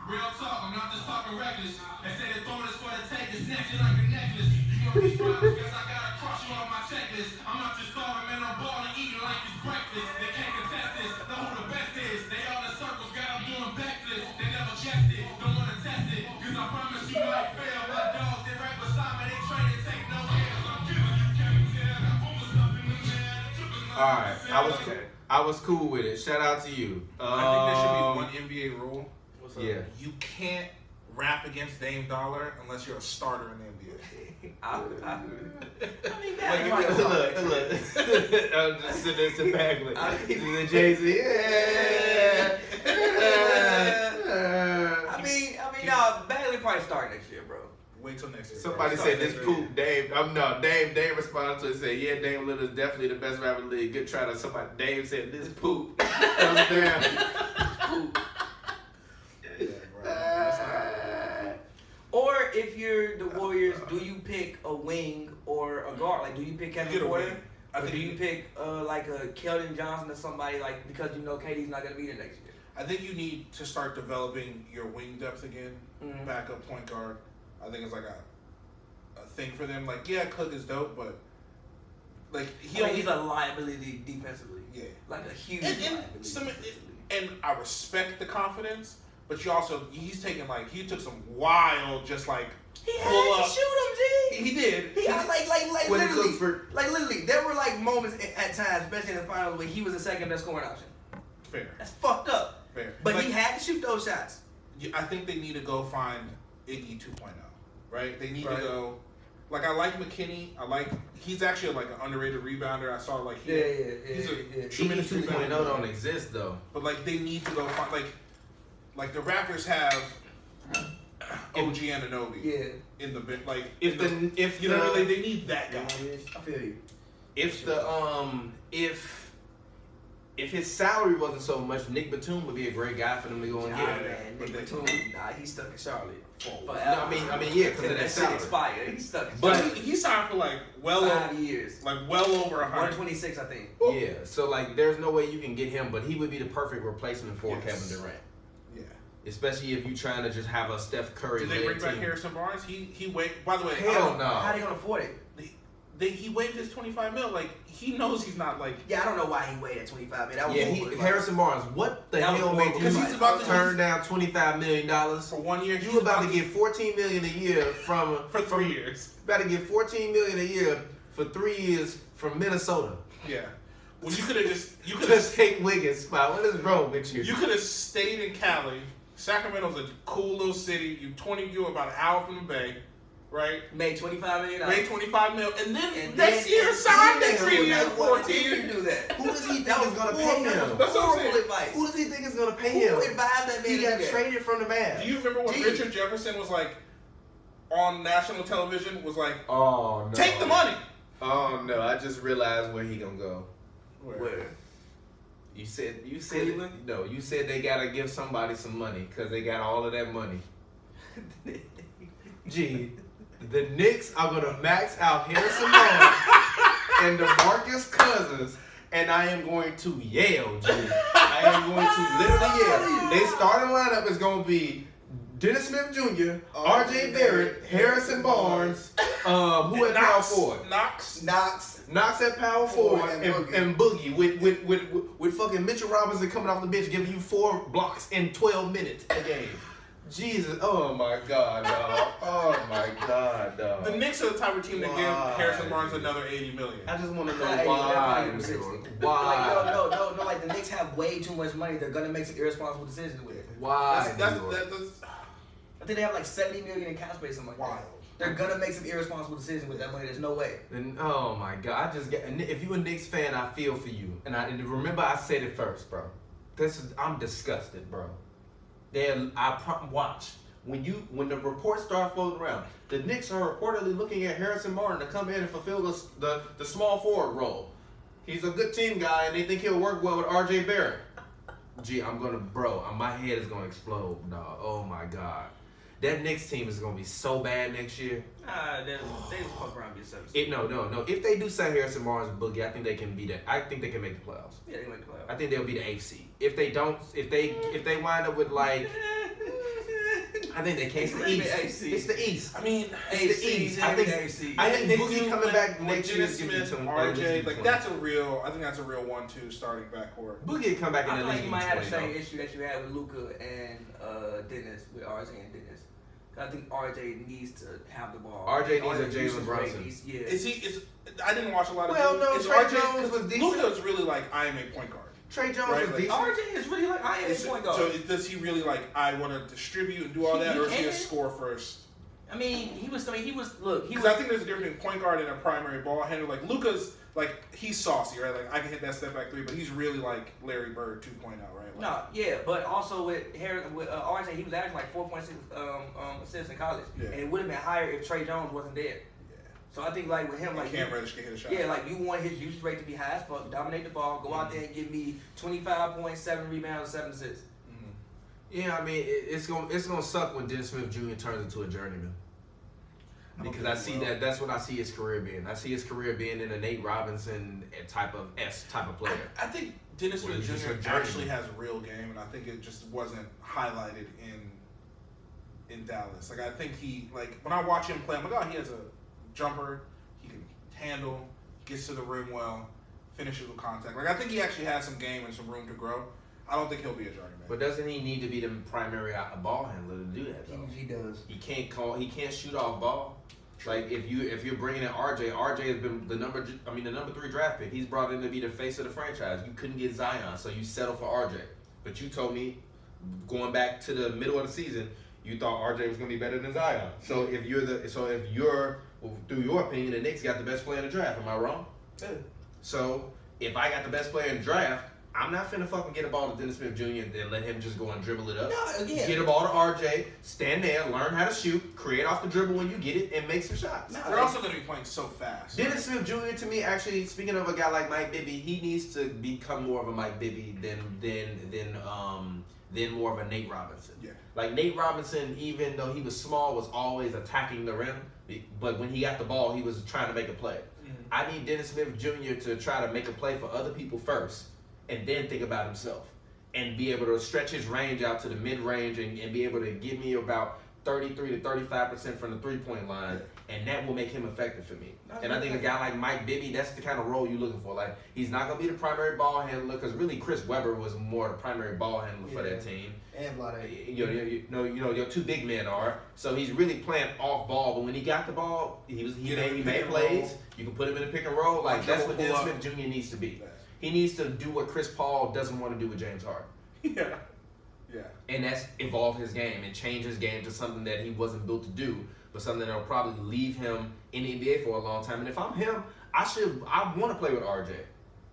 Real talk, I'm not just talking reckless. They say the throwing is for the take, it's snatching like a necklace. You know these problems, cause I gotta cross you on my checklist. I'm not just starving, man, I'm balling, eating like it's breakfast. They can't contest this, know who the best is. They all in circles, got them doing backflips. They never checked it, don't wanna test it. Cause I promise you might fail. My dogs, they right beside me, they train and take no hands. I'm killing you, can't tell. I'm full of stuff in the man. Alright, I was cool with it. Shout out to you. I think there should be one NBA rule. Yeah. You can't rap against Dame Dollar unless you're a starter in the NBA. I mean, Look. I'm just sitting there to Bagley. The Jay-Z. Yeah. I mean, no, Bagley probably start next year, bro. Wait till next year. Somebody said this poop, Dame. Dame responded to it and said, yeah, Dame Lillard is definitely the best rapper in the league. Good try to somebody. Dame said this poop. Damn. Poop. you're the Warriors, do you pick a wing or a guard? Like, do you pick Kevin Porter? Or do you pick like a Keldon Johnson or somebody like because you know KD's not gonna be there next year? I think you need to start developing your wing depth again. Backup point guard. I think it's like a thing for them. Like, yeah, Cook is dope, but like he's a liability defensively. Yeah, like a huge liability. And I respect the confidence, but he's taking he took some wild just like he had to shoot him, G. He did. He had literally there were like moments at times, especially in the finals, where he was the second best scoring option. Fair. That's fucked up. Fair. But he had to shoot those shots. I think they need to go find Iggy 2.0, right? They need to go. Like, I like McKinney. He's actually like an underrated rebounder. I saw he's a tremendous Iggy 2.0 rebounder. don't exist though. But they need to go find like the Raptors have OG Anunoby. Yeah. In the they need that guy. I feel you. If his salary wasn't so much, Nick Batum would be a great guy for them to go and get. Man, Nick Batum, he's stuck in Charlotte. No, I mean, yeah, because of that salary. Expired. He's stuck. But he signed for 5 years, well over 100. 126, I think. Yeah, so there's no way you can get him, but he would be the perfect replacement for Kevin Durant. Yeah, especially if you're trying to just have a Steph Curry. Did they bring back Harrison Barnes? He waived. By the way, hell no. How they gonna afford it? He waived his $25 million. He knows he's not Yeah, I don't know why he waived at $25 million. Harrison Barnes. What the hell made you turn down $25 million for 1 year? You about to get $14 million a year for 3 years. About to get $14 million a year for 3 years from Minnesota. Yeah. Well, you could have take Wiggins spot. What is wrong with you? You could have stayed in Cali. Sacramento's a cool little city. You're about an hour from the Bay. Right? Made $25 million. Made $25 million. And then next year, signed that 3 years, 14 years. Do that. Who does he think is going to pay him? That's what I'm saying. Advice. Who does he think is going to pay him? Who advised that man? He got traded from the Mavs. Do you remember when Richard Jefferson was on national television? Was oh, no. Take the money. Oh, no. I just realized where he going to go. Where? You said no. You said they got to give somebody some money because they got all of that money. Gee. The Knicks are going to max out Harrison Barnes and DeMarcus Cousins, and I am going to yell, G. I am going to literally yell. Their starting lineup is going to be Dennis Smith Jr., R.J. Barrett, Harrison Barnes, who at power forward? Knox at power forward, and Boogie with fucking Mitchell Robinson coming off the bench giving you 4 blocks in 12 minutes a game. Jesus, oh my God, dog. Oh my God, dog. The Knicks are the type of team that give Harrison Barnes another $80 million. I just want to know why. Why? No, like the Knicks have way too much money. They're gonna make some irresponsible decisions with it. Why? I think they have $70 million in cap space. Something like that. They're gonna make some irresponsible decisions with that money. There's no way. Then, oh my God, if you're a Knicks fan, I feel for you. And remember I said it first, bro. I'm disgusted, bro. Then watch when the reports start floating around. The Knicks are reportedly looking at Harrison Barnes to come in and fulfill the small forward role. He's a good team guy, and they think he'll work well with R.J. Barrett. Gee, my head is gonna explode, dog. Oh my God, that Knicks team is gonna be so bad next year. They fuck around and get No. If they do sign Harrison Barnes and Boogie, I think they can be that. I think they can make the playoffs. Yeah, they can make the playoffs. I think they'll be the 8th seed. If they don't, if they wind up with I think they can't. It's the East. I mean, it's the East. I think Boogie coming back next year is gonna be some RJ. That's a real. I think that's a real 1-2 starting backcourt. Boogie come back in the league. I think you might have the same issue that you had with Luka and Dennis, with RJ and Dennis. I think RJ needs to have the ball. RJ needs a Jalen Brunson. I didn't watch a lot of. Well, no, Trey Jones was decent. Luka's really I am a point guard. Trey Jones was decent. RJ is really I am a point guard. So does he really I want to distribute and do all that, or is he a score first? I mean, he was. Because I think there's a difference between point guard and a primary ball handler. Luka's he's saucy, right? I can hit that step back 3, but he's really Larry Bird 2.0, right? But also with RJ, he was averaging 4.6 assists in college, and it would have been higher if Trey Jones wasn't there. Yeah. So I think with him, Cam Reddish can hit a shot. Yeah, you want his usage rate to be high as fuck, dominate the ball, go out there and give me 25.7 rebounds, 7 assists. Yeah, I mean it's gonna suck when Dennis Smith Jr. turns into a journeyman. Because I see that's what I see his career being. I see his career being in a Nate Robinson type of player. I think Dennis Smith Jr. actually has a real game, and I think it just wasn't highlighted in Dallas. Like I think when I watch him play, I'm like, oh, he has a jumper, he can handle, gets to the rim well, finishes with contact. Like I think he actually has some game and some room to grow. I don't think he'll be a journeyman. But doesn't he need to be the primary ball handler to do that? Though? He does. He can't shoot off ball. Like if you're bringing in RJ has been the number 3 draft pick. He's brought in to be the face of the franchise. You couldn't get Zion, so you settle for RJ. But you told me going back to the middle of the season, you thought RJ was going to be better than Zion. So if you're through your opinion, the Knicks got the best player in the draft. Am I wrong? Yeah. So if I got the best player in the draft, I'm not finna fucking get a ball to Dennis Smith Jr. and let him just go and dribble it up. No, again. Get a ball to RJ, stand there, learn how to shoot, create off the dribble when you get it, and make some shots. No, they're also going to be playing so fast. Dennis Smith Jr. to me, actually, speaking of a guy like Mike Bibby, he needs to become more of a Mike Bibby than more of a Nate Robinson. Yeah. Like Nate Robinson, even though he was small, was always attacking the rim. But when he got the ball, he was trying to make a play. Mm-hmm. I need Dennis Smith Jr. to try to make a play for other people first, and then think about himself, and be able to stretch his range out to the mid-range and be able to give me about 33 to 35% from the three-point line, and that will make him effective for me. And I think a guy like Mike Bibby, that's the kind of role you're looking for. Like, he's not going to be the primary ball handler, because really Chris Webber was more the primary ball handler for that team. And your two big men are. So he's really playing off ball, but when he got the ball, he made plays. You can put him in a pick and roll. Like, that's what Dennis Smith Jr. needs to be. He needs to do what Chris Paul doesn't want to do with James Harden. Yeah. And that's evolve his game and change his game to something that he wasn't built to do, but something that'll probably leave him in the NBA for a long time. And if I'm him, I want to play with RJ.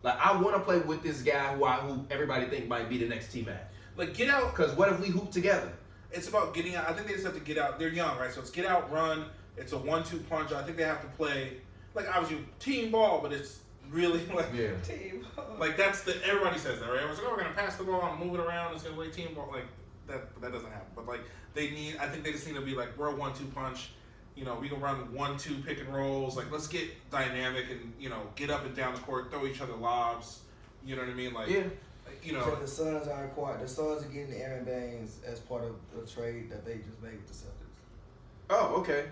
Like, I want to play with this guy who everybody think might be the next T-Mac. Like, get out. Because what if we hoop together? It's about getting out. I think they just have to get out. They're young, right? So it's get out, run. It's a 1-2 punch. I think they have to play, like, obviously team ball, but it's really like team ball. Like, that's everybody says that, right? Everyone's like, oh, we're gonna pass the ball and move it around. It's gonna play team ball. Like, that doesn't happen. But like, I think they just need to be like, we're a 1-2 punch. You know, we can run 1-2 pick and rolls. Like, let's get dynamic and, get up and down the court, throw each other lobs. You know what I mean? Like, So the Suns are acquired. The Suns are getting Aaron Baines as part of a trade that they just made with the Celtics. Oh, okay.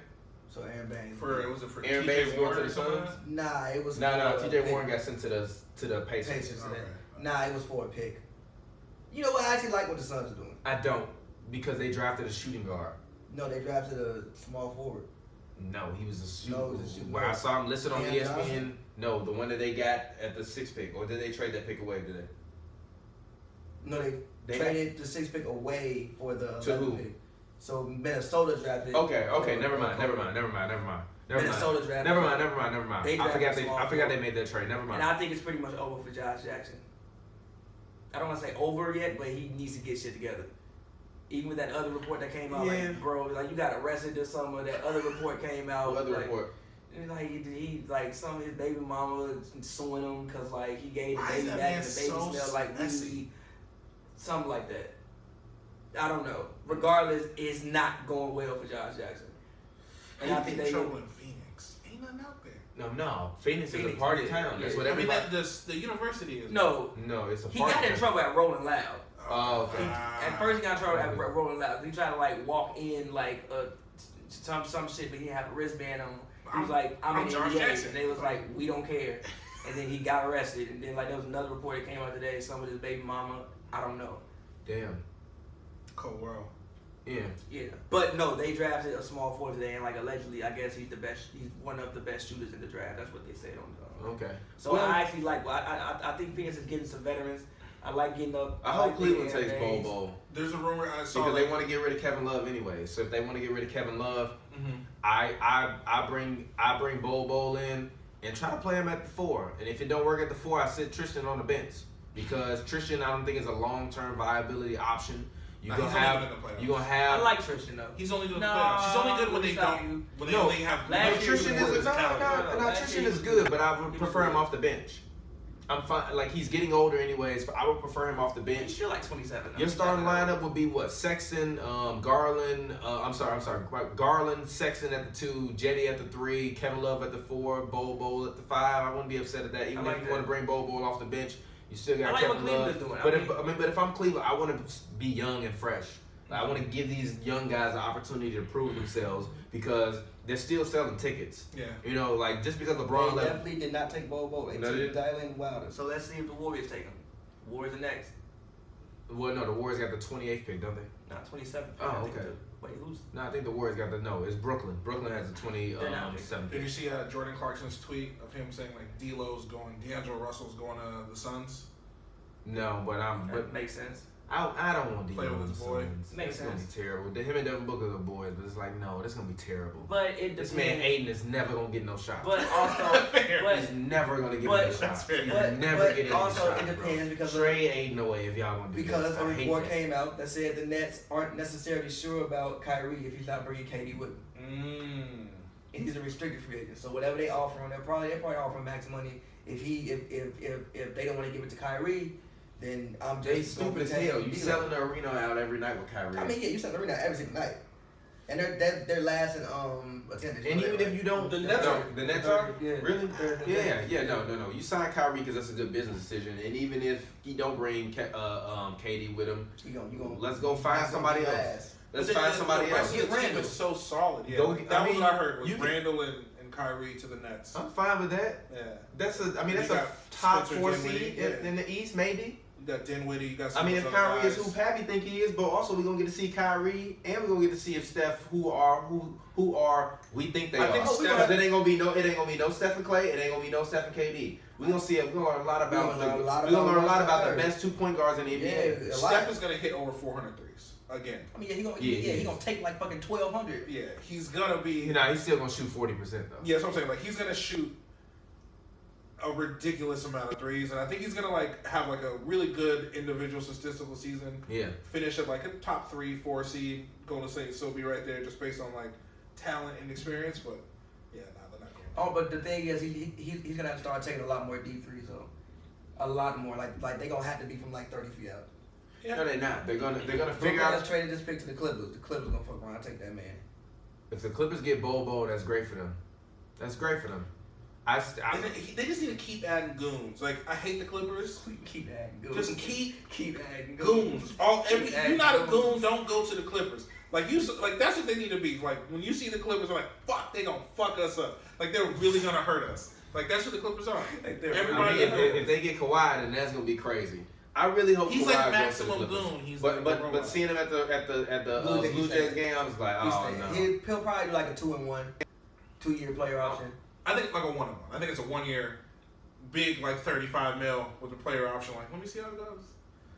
So Aaron Baines. Was it for Aaron Baines going to the Suns? Nah, it was. No. T.J. Warren got sent to the Pacers. Okay. Nah, it was for a pick. You know what? I actually like what the Suns are doing. I don't, because they drafted a shooting guard. No, they drafted a small forward. No, he was a shooting. No, he was a shooting Where I saw him listed on ESPN. Johnson? No, the one that they got at the 6th pick, or did they trade that pick away today? No, they traded the 6th pick away for the 11th pick. So Minnesota drafted. Okay, never mind. Minnesota drafted. Never mind. I forgot they made that trade. Never mind. And I think it's pretty much over for Josh Jackson. I don't want to say over yet, but he needs to get shit together. Even with that other report that came out, like, bro, like, you got arrested this summer. That other report came out. What other report? Like, he like, some of his baby mama suing him because, like, he gave the baby back and the baby smelled like weed. Something like that. I don't know. Regardless, it's not going well for Josh Jackson. And I think they trouble in Phoenix. Ain't nothing out there. No. Phoenix is a party town. That's what everybody. The university is. No, it's a party. He got in trouble at Rolling Loud. Oh, okay. At first, he got in trouble at Rolling Loud. He tried to, like, walk in, like, some shit, but he had a wristband on. He was like, I'm in the NBA. And they was like, we don't care. And then he got arrested. And then, like, there was another report that came out today. Some of his baby mama, I don't know. Damn. Cold world. Yeah. But no, they drafted a small forward today, and, like, allegedly, I guess he's one of the best shooters in the draft. That's what they said on. Okay. So I actually like. I think Phoenix is getting some veterans. I like getting up. I hope Cleveland takes Bol Bol. There's a rumor I saw because they want to get rid of Kevin Love anyway. So if they want to get rid of Kevin Love, I bring Bol Bol in and try to play him at the 4. And if it don't work at the 4, I sit Tristan on the bench, because Tristan, I don't think is a long-term viability option. You're gonna have. I like Tristan though. He's only good. He's only good when they don't. When they only have. Tristan is good, but I would prefer him off the bench. I'm fine. Like, he's getting older anyways. I would prefer him off the bench. He's still like 27. Your starting lineup would be what? Sexton, Garland. Garland, Sexton at the 2, Jetty at the 3, Kevin Love at the 4, Bol Bol at the 5. I wouldn't be upset at that. Even if you want to bring Bol Bol off the bench, you still got Kevin Love. But if I'm Cleveland, I want to be young and fresh. I want to give these young guys an opportunity to prove themselves because they're still selling tickets. Yeah. You know, like just because LeBron They definitely did not take Bol Bol. They took Dylan Wilder. So let's see if the Warriors take him. Warriors are next. Well, no, the Warriors got the 28th pick, don't they? Not 27th. Oh, okay. Wait, who's? No, I think the Warriors got it's Brooklyn. Brooklyn has the 27th. Did you see Jordan Clarkson's tweet of him saying like D'Angelo Russell's going to the Suns? No, but that makes sense. I don't want play with his boy. Makes sense. It's gonna be terrible. Him and Devin Booker are the boys, but it's like no, this gonna be terrible. But it depends. This man Aiden is never gonna get no shots. But also, he's never gonna get no shots. He's never getting any shots. Also, it depends because trade Aiden away if y'all want to do because that. a report came out that said the Nets aren't necessarily sure about Kyrie if he's not bringing KD with him. And he's a restricted free agent. So whatever they offer him, they're probably offering max money. If they don't want to give it to Kyrie, then I'm just they stupid as hell. You selling the arena out every night with Kyrie. I mean, yeah, you sell the arena every single night, and they're last in attendance. And even if you don't, the Nets are yeah, really, no. You sign Kyrie because that's a good business decision. And even if he don't bring KD with him, let's go find somebody else. Let's find somebody else. The team is so solid. Yeah, that was what I heard was Randall and Kyrie to the Nets. I'm fine with that. Yeah, that's a top 4 seed in the East, maybe. You got Dinwiddie. You got. If Kyrie is who Pavy think he is, but also we're gonna get to see Kyrie, and we're gonna get to see if Steph who we think they are. Because it ain't gonna be no Steph and Clay. It ain't gonna be no Steph and KD. We're gonna learn a lot about the best 2-point guards in the NBA. Steph is gonna hit over 400 threes again. I mean, he's gonna take like fucking 1,200. Yeah, he's gonna be. He's still gonna shoot 40% though. Yeah, that's what I'm saying. Like he's gonna shoot a ridiculous amount of threes, and I think he's gonna like have like a really good individual statistical season. Yeah. Finish at like a top 3-4 seed. Golden State still be right there just based on like talent and experience, but yeah, they're not going. Oh, but the thing is, he's gonna have to start taking a lot more deep threes though. A lot more. Like they gonna have to be from like 30 feet out. Yeah. No, they're not. They're gonna figure out. Just traded this pick to the Clippers. The Clippers gonna fuck around and take that man. If the Clippers get Bol Bol, that's great for them. That's great for them. They just need to keep adding goons. Like I hate the Clippers. Keep adding goons. Just keep adding goons. If you're not a goon, don't go to the Clippers. Like that's what they need to be. Like when you see the Clippers, they're like, fuck, they gonna fuck us up. Like they're really gonna hurt us. Like that's what the Clippers are. Like if they get Kawhi, then that's gonna be crazy. I really hope he's Kawhi like maximum goon. But seeing him at the Blue Jays game, I was like, oh no. He'll probably do like a 2-1, 2-year player option. I think like a 1-1. I think it's a 1-year, big like $35 million with a player option. Like, let me see how it goes.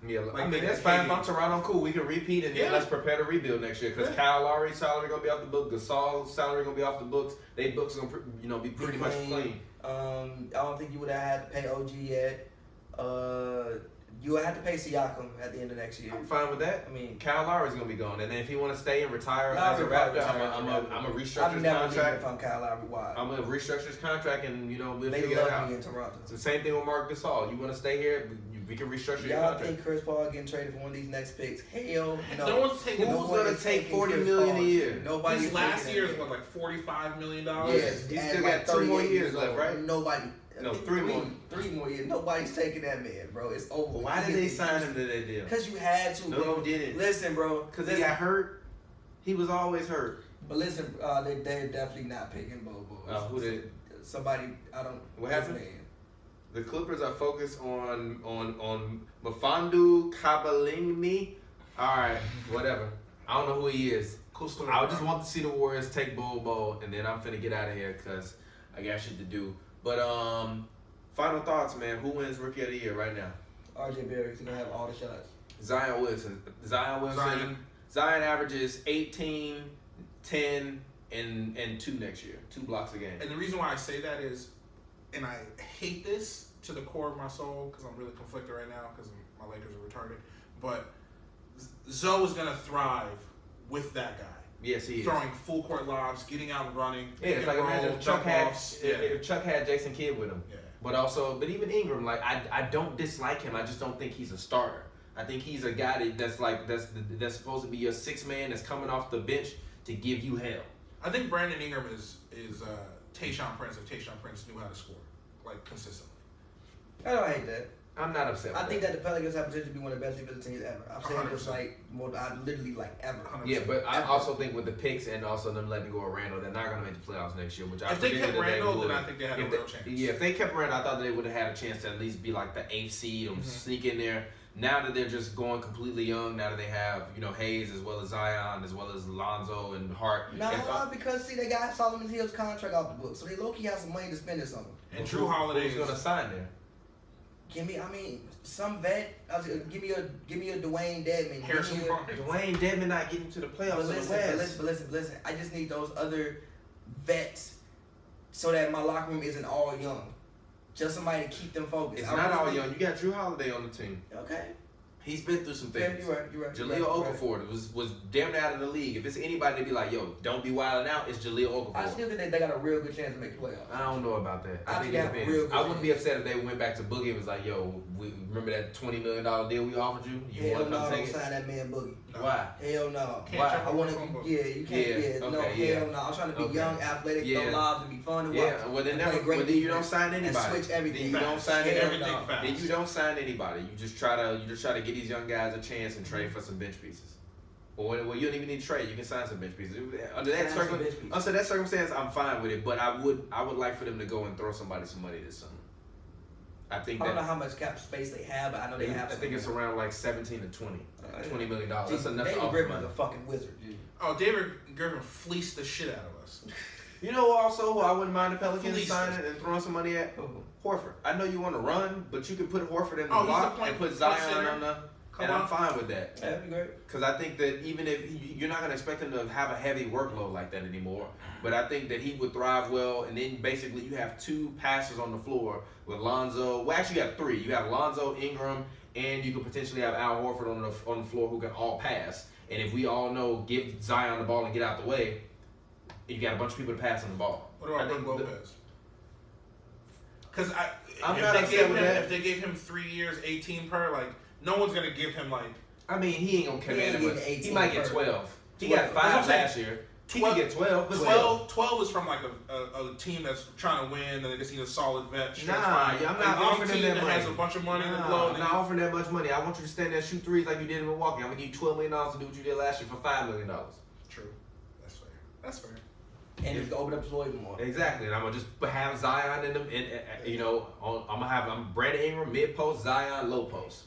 Yeah, like, I mean that's fine. If I'm Toronto, cool. We can repeat and then let's prepare to rebuild next year because Kyle Lowry's salary gonna be off the book. Gasol's salary gonna be off the books. They books gonna be pretty much clean. I don't think you would have had to pay OG yet. You would have to pay Siakam at the end of next year. I'm fine with that. I mean, Kyle Lowry's gonna be gone, and then if he want to stay and retire as a Raptor, I'm gonna restructure his contract. If I'm Kyle Lowry, why? I'm gonna restructure his contract, and we'll they figure it out. Me in Toronto. It's the same thing with Marc Gasol. You want to stay here? We can restructure your contract. Y'all think Chris Paul getting traded for one of these next picks? Hell no. No one's taking. Who's gonna take $40 million a year? Nobody. His last year is what, like $45 million. Yes, he's still got 2 more years left, right? Nobody. No, 3 more. 3 more years. Nobody's taking that man, bro. It's over. Why did they sign him to that deal? Because you had to, bro. No, you didn't. Listen, bro. Because he got hurt. He was always hurt. But listen, they're definitely not picking Bol Bol. Who did? Somebody, I don't. What happened? The Clippers are focused on Mfiondu Kabengele. All right, whatever. I don't know who he is. Cool story. I just want to see the Warriors take Bol Bol, and then I'm finna get out of here because I got shit to do. But final thoughts, man. Who wins Rookie of the Year right now? RJ Barrett's gonna have all the shots. Zion Wilson. Zion averages 18, 10, and 2 next year. 2 blocks a game. And the reason why I say that is, and I hate this to the core of my soul because I'm really conflicted right now because my Lakers are retarded. But Zoe is gonna thrive with that guy. Yes, he is. Throwing full court lobs, getting out and running. Yeah, it's like imagine if Chuck had Jason Kidd with him. Yeah. But even Ingram, like I don't dislike him. I just don't think he's a starter. I think he's a guy that's supposed to be your sixth man that's coming off the bench to give you hell. I think Brandon Ingram is Tayshaun Prince if Tayshaun Prince knew how to score, like, consistently. I don't hate that. I'm not upset with I think that the Pelicans have potential to be one of the best defensive teams ever. I'm saying this literally ever. 100%. Yeah, but I also think with the picks and also them letting go of Randall, they're not going to make the playoffs next year. Which if they kept Randall, then I think they had a real chance. Yeah, if they kept Randall, I thought they would have had a chance to at least be like the 8th seed or sneak in there. Now that they're just going completely young, now that they have, Hayes as well as Zion, as well as Lonzo and Hart. Because they got Solomon Hill's contract off the book, so they low-key have some money to spend this on them. And Drew Holiday is going to sign there. Some vet. Give me a Dwayne Dedman. Dwayne Dedman not getting to the playoffs. But listen. I just need those other vets so that my locker room isn't all young. Just somebody to keep them focused. It's not all young. You got Drew Holiday on the team. Okay. He's been through some things. Yeah, you're right. Jaleel Okafor was damn near out of the league. If it's anybody to be like, yo, don't be wilding out, it's Jaleel Okafor. I still think they got a real good chance to make the playoffs. I don't know about that. I think it depends. I wouldn't be upset if they went back to Boogie and was like, yo, remember that $20 million deal we offered you? Hell no, don't sign that man Boogie. Why? Hell no. Why? I want to. Yeah, you can't. Hell no. I'm trying to be young, athletic, throw lives, and be fun to watch. Yeah, well then you don't sign anybody. And switch everything. Then you don't sign everything. Fast. Then you don't sign anybody. You just try to get these young guys a chance and trade for some bench pieces. Well, you don't even need to trade. You can sign some bench pieces. Under that circumstance, I'm fine with it. But I would like for them to go and throw somebody some money this summer. I don't know how much cap space they have, but I know they have. I think it's around like 17 to 20. $20 million. That's enough. David Griffin's a fucking wizard, dude. Oh, David Griffin fleeced the shit out of us. You know also who I wouldn't mind the Pelicans signing and throwing some money at? Horford. I know you want to run, but you can put Horford in the block and put Zion on the... And I'm fine with that. That'd be great. Because I think that even if you're not going to expect him to have a heavy workload like that anymore, but I think that he would thrive well. And then basically you have two passers on the floor with Lonzo. Well, actually you have three. You have Lonzo, Ingram, and you could potentially have Al Horford on the floor who can all pass. And if we all know, give Zion the ball and get out the way, you got a bunch of people to pass on the ball. What about Bol Lopez? Because if they gave him 3 years, 18 per, like, no one's gonna give him like. I mean, he ain't gonna command it, but he might get 12. He got 5 last year. He can get 12. But 12 is from like a team that's trying to win and they just need a solid vet. I'm not offering them that money. Has a bunch of money to blow. I'm not offering that much money. I want you to stand there and shoot threes like you did in Milwaukee. I'm gonna give you $12 million to do what you did last year for $5 million. True. That's fair. And you can open up the floor even more. Exactly. And I'm gonna just have Zion in them, I'm gonna have Brandon Ingram mid post, Zion low post.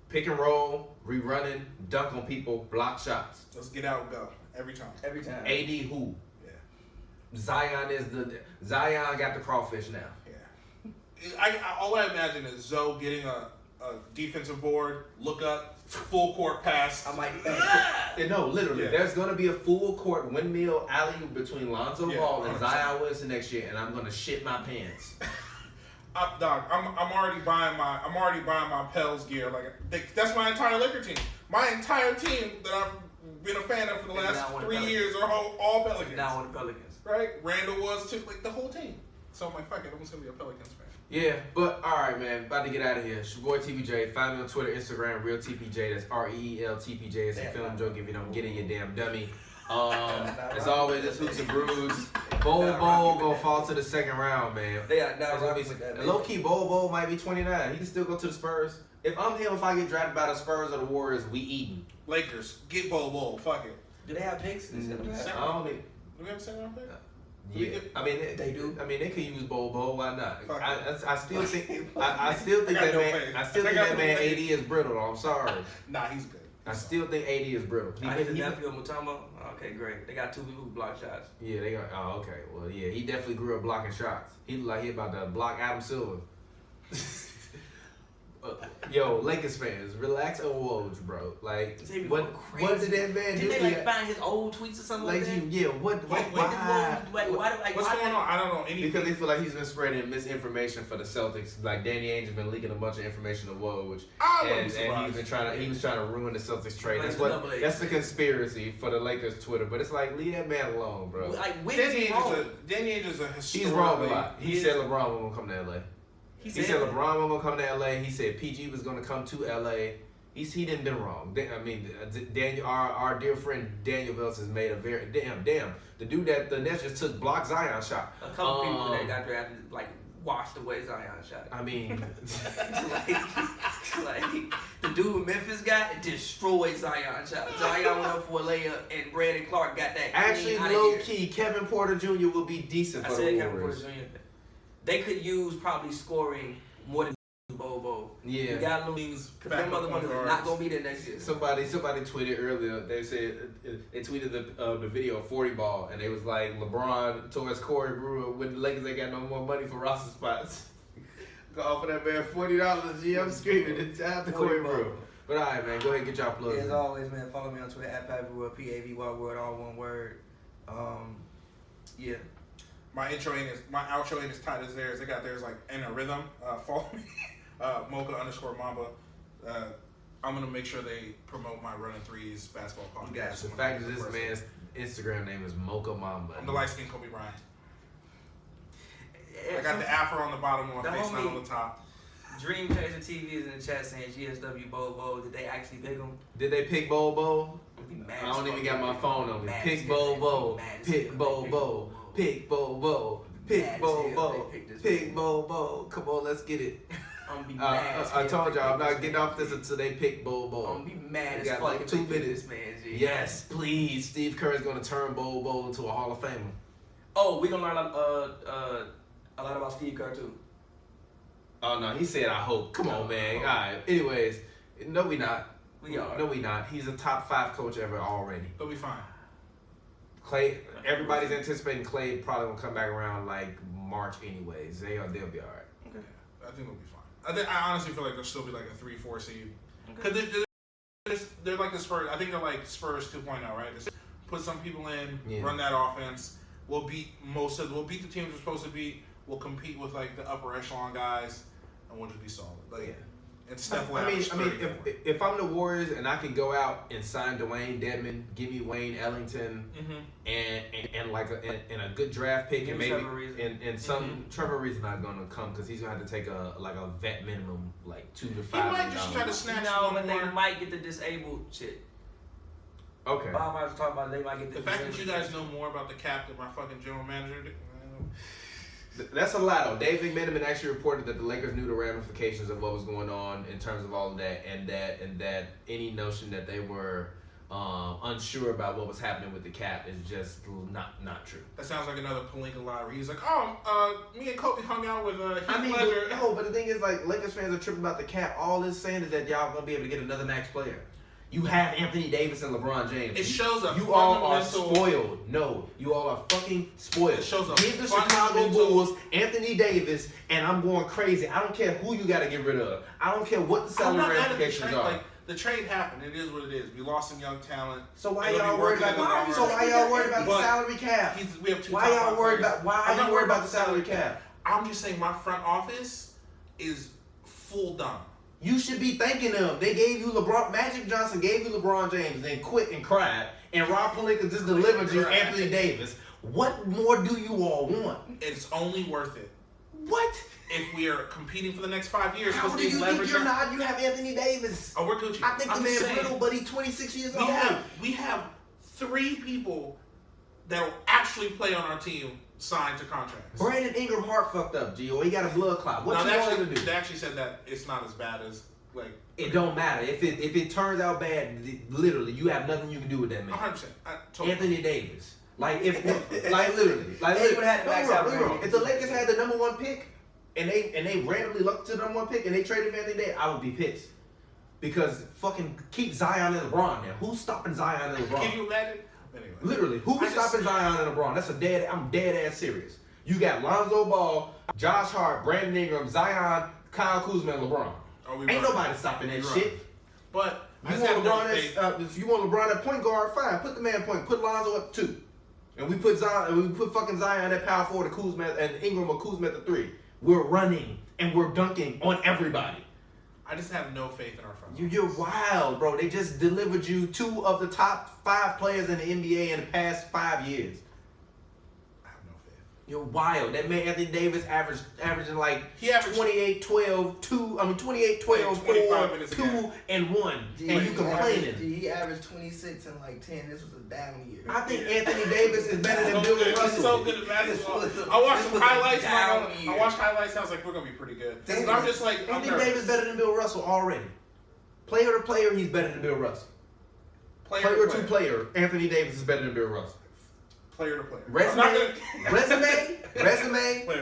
Pick and roll, rerunning, dunk on people, block shots. Let's get out and go. Every time. AD who? Yeah. Zion got the crawfish now. Yeah. All I imagine is Zoe getting a defensive board, look up, full court pass. I might No, literally. Yeah. There's gonna be a full court windmill alley between Lonzo Ball and 100%. Zion Williamson next year, and I'm gonna shit my pants. Dog, I'm already buying my Pels gear. Like that's my entire liquor team. My entire team that I've been a fan of for the last 3 years are all Pelicans. Now on the Pelicans, right? Randall was too, like the whole team. So I'm like, fuck it, I'm just gonna be a Pelicans fan. Yeah, but all right, man. About to get out of here. It's your boy TPJ. Find me on Twitter, Instagram, real TPJ. That's REELTPJ. It's a film joke. If you don't get it, you damn dummy. As always, it's Hoops and Brews. Bol Bol gonna fall to the second round, man. They are not rocking with that. Low key, Bol Bol might be 29. He can still go to the Spurs. If I'm him, if I get drafted by the Spurs or the Warriors, we eating. Lakers, get Bol Bol. Fuck it. Do they have picks? I don't think. Do we have a second round pick? Yeah, I mean they do. I mean they could use Bol Bol. Why not? I still think that man AD is brittle. Though. I'm sorry. Nah, he's good. I still think AD is brittle. His nephew Mutombo. Okay, great. They got 2 people who block shots. Yeah, they got. Oh, okay. Well, yeah, he definitely grew up blocking shots. He looked like he about to block Adam Silver. Yo, Lakers fans, relax on Woj, bro. Like, what did that man do? Did they find his old tweets or something like that? Yeah, why? What's going on? I don't know anything. Because they feel like he's been spreading misinformation for the Celtics. Like Danny Ainge's been leaking a bunch of information to Woj, and he was trying to ruin the Celtics trade. That's the conspiracy for the Lakers Twitter. But it's like, leave that man alone, bro. Danny Ainge is a historic. He's wrong a lot. He said LeBron won't come to LA. He said LeBron was gonna come to LA. He said PG was gonna come to LA. He didn't been wrong. I mean, Daniel, our dear friend Daniel Bells has made a very damn. The dude that the Nets just took block Zion shot. A couple people that got drafted like washed away Zion shot. I mean, like the dude Memphis got destroyed Zion shot. Zion went up for a layup, and Brandon Clark got that. Actually, low key, Kevin Porter Jr. will be decent for the Warriors. Kevin Porter Jr. They could use probably scoring more than Bol Bol. Yeah. You got Louise because them motherfuckers are not gonna be there next year. Somebody tweeted earlier. They said they tweeted the video of 40 ball, and they was like LeBron towards Corey Brewer when the Lakers ain't got no more money for roster spots. Go offer that man $40. G, I'm screaming. It's after Corey Brewer. But all right, man, go ahead and get y'all plugs. As always, man, follow me on Twitter at Pavy World, Pavy World, all one word. Yeah. My outro ain't as tight as theirs. They got theirs like in a rhythm. Follow me, Mocha_Mamba. I'm gonna make sure they promote my Running Threes basketball podcast. The fact that this man's Instagram name is Mocha Mamba. I'm the light skinned Kobe Bryant. I got the afro on the bottom and my face not on the top. Dream Chaser TV is in the chat saying GSW Bol Bol. Did they actually pick him? Did they pick Bol Bol? I don't even got my phone on me. Pick Bol Bol. Pick Bol Bol. Pick Bol Bol. Pick Bol Bol. Pick Bol Bol. Come on, let's get it. I'm gonna be mad. I told y'all I'm not getting off this until they pick Bol Bol. I'm gonna be mad as got fuck like if 2 they pick minutes. this man, G. Yes, please. Steve Kerr's gonna turn Bol Bol into a Hall of Famer. Oh, we gonna learn a lot about Steve Kerr too. Oh no, he said I hope. Come on, man. All right. Anyways, no, we not. We are. No, we not. He's a top 5 coach ever already. They'll be fine. Clay. Everybody's anticipating Clay probably gonna come back around like March anyways. They'll be all right. Okay. I think they'll be fine. I honestly feel like they'll still be like a 3-4 seed. Because they're like the Spurs. I think they're like Spurs 2.0, right? Just put some people in, run that offense. We'll beat the teams we're supposed to beat. We'll compete with like the upper echelon guys, and we'll just be solid. Like, and Steph will if I'm the Warriors and I can go out and sign Dwayne Dedmon, give me Wayne Ellington, and like a good draft pick, and maybe and some Trevor Reed's not gonna come because he's gonna have to take a vet minimum like $2 to $5 million. He might just try to snatch. But they might get the disabled shit. Okay. Bob was talking about they might get the fact that you guys know more about the cap than my fucking general manager. That's a lot, though. Dave McMenamin actually reported that the Lakers knew the ramifications of what was going on in terms of all of that, and that any notion that they were unsure about what was happening with the cap is just not true. That sounds like another Pelinka lie where he's like, me and Kobe hung out with but the thing is, like, Lakers fans are tripping about the cap. All it's saying is that y'all gonna be able to get another max player. You have Anthony Davis and LeBron James. It shows a You all are spoiled. No, you all are fucking spoiled. It shows a Give the Chicago Bulls Anthony Davis, and I'm going crazy. I don't care who you got to get rid of. I don't care what the salary ramifications are. Like, the trade happened. It is what it is. We lost some young talent. So why y'all worried about the salary cap? We have 2 Why y'all worried about? Why are you worried about the salary cap? I'm just saying my front office is full dumb. You should be thanking them. They gave you LeBron. Magic Johnson gave you LeBron James, then quit and cried. And Rob Pelinka just delivered you Anthony Davis. What more do you all want? It's only worth it. What? If we are competing for the next 5 years, how do you think you're not? You have Anthony Davis. Oh, we're Gucci. I think the man's little, but he's 26 years old. We have 3 people that will actually play on our team signed to contracts. Brandon Ingram heart fucked up, Gio. He got a blood clot. What you want him to do? They actually said that it's not as bad as like. It don't matter if it turns out bad. Literally, you have nothing you can do with that man. 100%. Anthony Davis. Like if literally. If the Lakers had the number 1 pick and they randomly looked to the number 1 pick and they traded for Anthony Davis, I would be pissed. Because fucking keep Zion and LeBron there. Who's stopping Zion and LeBron? Can you imagine? Anyway, literally, who's stopping Zion and LeBron? I'm dead ass serious. You got Lonzo Ball, Josh Hart, Brandon Ingram, Zion, Kyle Kuzma, and LeBron. Ain't nobody stopping that shit. But you want LeBron if you want LeBron at point guard, fine. Put the man point. Put Lonzo up 2, and we put Zion. And we put fucking Zion at power forward, Kuzma and Ingram or Kuzma at the 3. We're running and we're dunking on everybody. I just have no faith in our front. You're wild, bro. They just delivered you 2 of the top 5 players in the NBA in the past 5 years. I have no faith. You're wild. That man Anthony Davis averaging like he averaged 28, 12, 28, 12, 4, 2, and 1. And you complaining. He averaged 26 and like 10. This was a down year. I think Anthony Davis is better than Bill Russell. He's so good at basketball. I watched some highlights. I watched highlights. I was like, we're going to be pretty good. And I'm just like, Anthony Davis better than Bill Russell already. Player to player, he's better than Bill Russell. Player to player, Anthony Davis is better than Bill Russell. Player to player. Resume,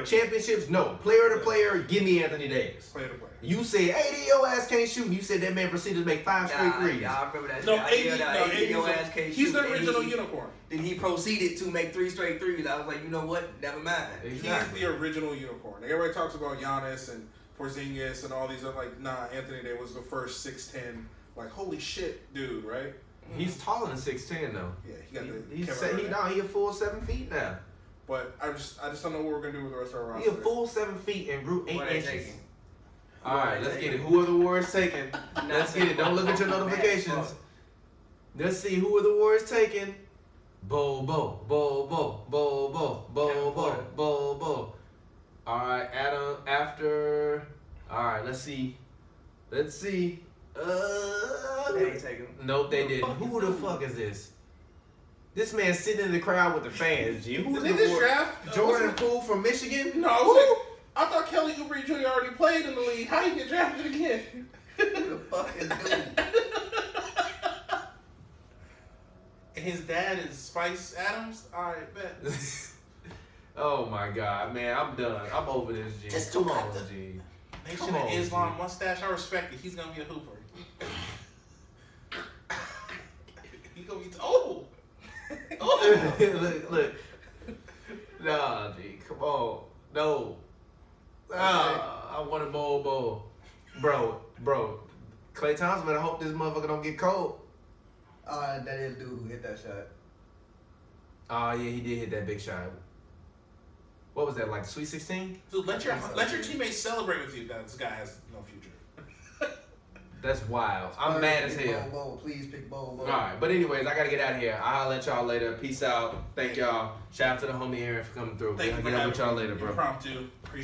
championships, no. Player to player, give me Anthony Davis. Player to player. You said, AD, your ass can't shoot. And you said that man proceeded to make 5 straight threes. Yeah, I remember that. No, AD, your ass can't shoot. He's the original unicorn. Then he proceeded to make 3 straight threes. I was like, you know what? Never mind. Exactly. He's the original unicorn. Everybody talks about Giannis and Porzingis and all these other, like, nah, Anthony Davis was the first 6'10", like, holy shit, dude, right? He's taller than 6'10", though. Yeah, he got he a full 7 feet now. But I just don't know what we're gonna do with the rest of our roster. He a full 7 feet and grew 8 inches. All right, let's get it. Who are the Warriors taking? Let's get it. Don't look at your notifications. Let's see who are the Warriors taking. Bol Bol, Bol Bol, Bol Bol, Bol Bol, Bol Bol. All right, Adam. After. All right, let's see. Let's see. They ain't take him. Nope, they didn't. Who the fuck is this? This man sitting in the crowd with the fans, G. Who's Did this draft? Jordan Poole from Michigan? No, I thought Kelly Oubre Jr. already played in the league. How you get drafted again? Who the fuck is dude? And his dad is Spice Adams? Alright, bet. Oh my God, man, I'm done. I'm over this, G. Just come on, G. Nation of Islam mustache. I respect it. He's gonna be a hooper. He's gonna be old. Look. Nah, G, come on. No. I want a Bol Bol. Bro. Klay Thompson, I hope this motherfucker don't get cold. That is dude who hit that shot. Oh, yeah, he did hit that big shot. What was that, like Sweet 16? Dude, let your teammates celebrate with you that this guy has no future. That's wild. I'm mad as hell. Bol Bol. Please pick Bol Bol. All right, but anyways, I gotta get out of here. I'll let y'all later. Peace out. Thank y'all. Shout out to the homie Aaron for coming through. Thank you for get up with y'all me. later, bro. Impromptu. Appreciate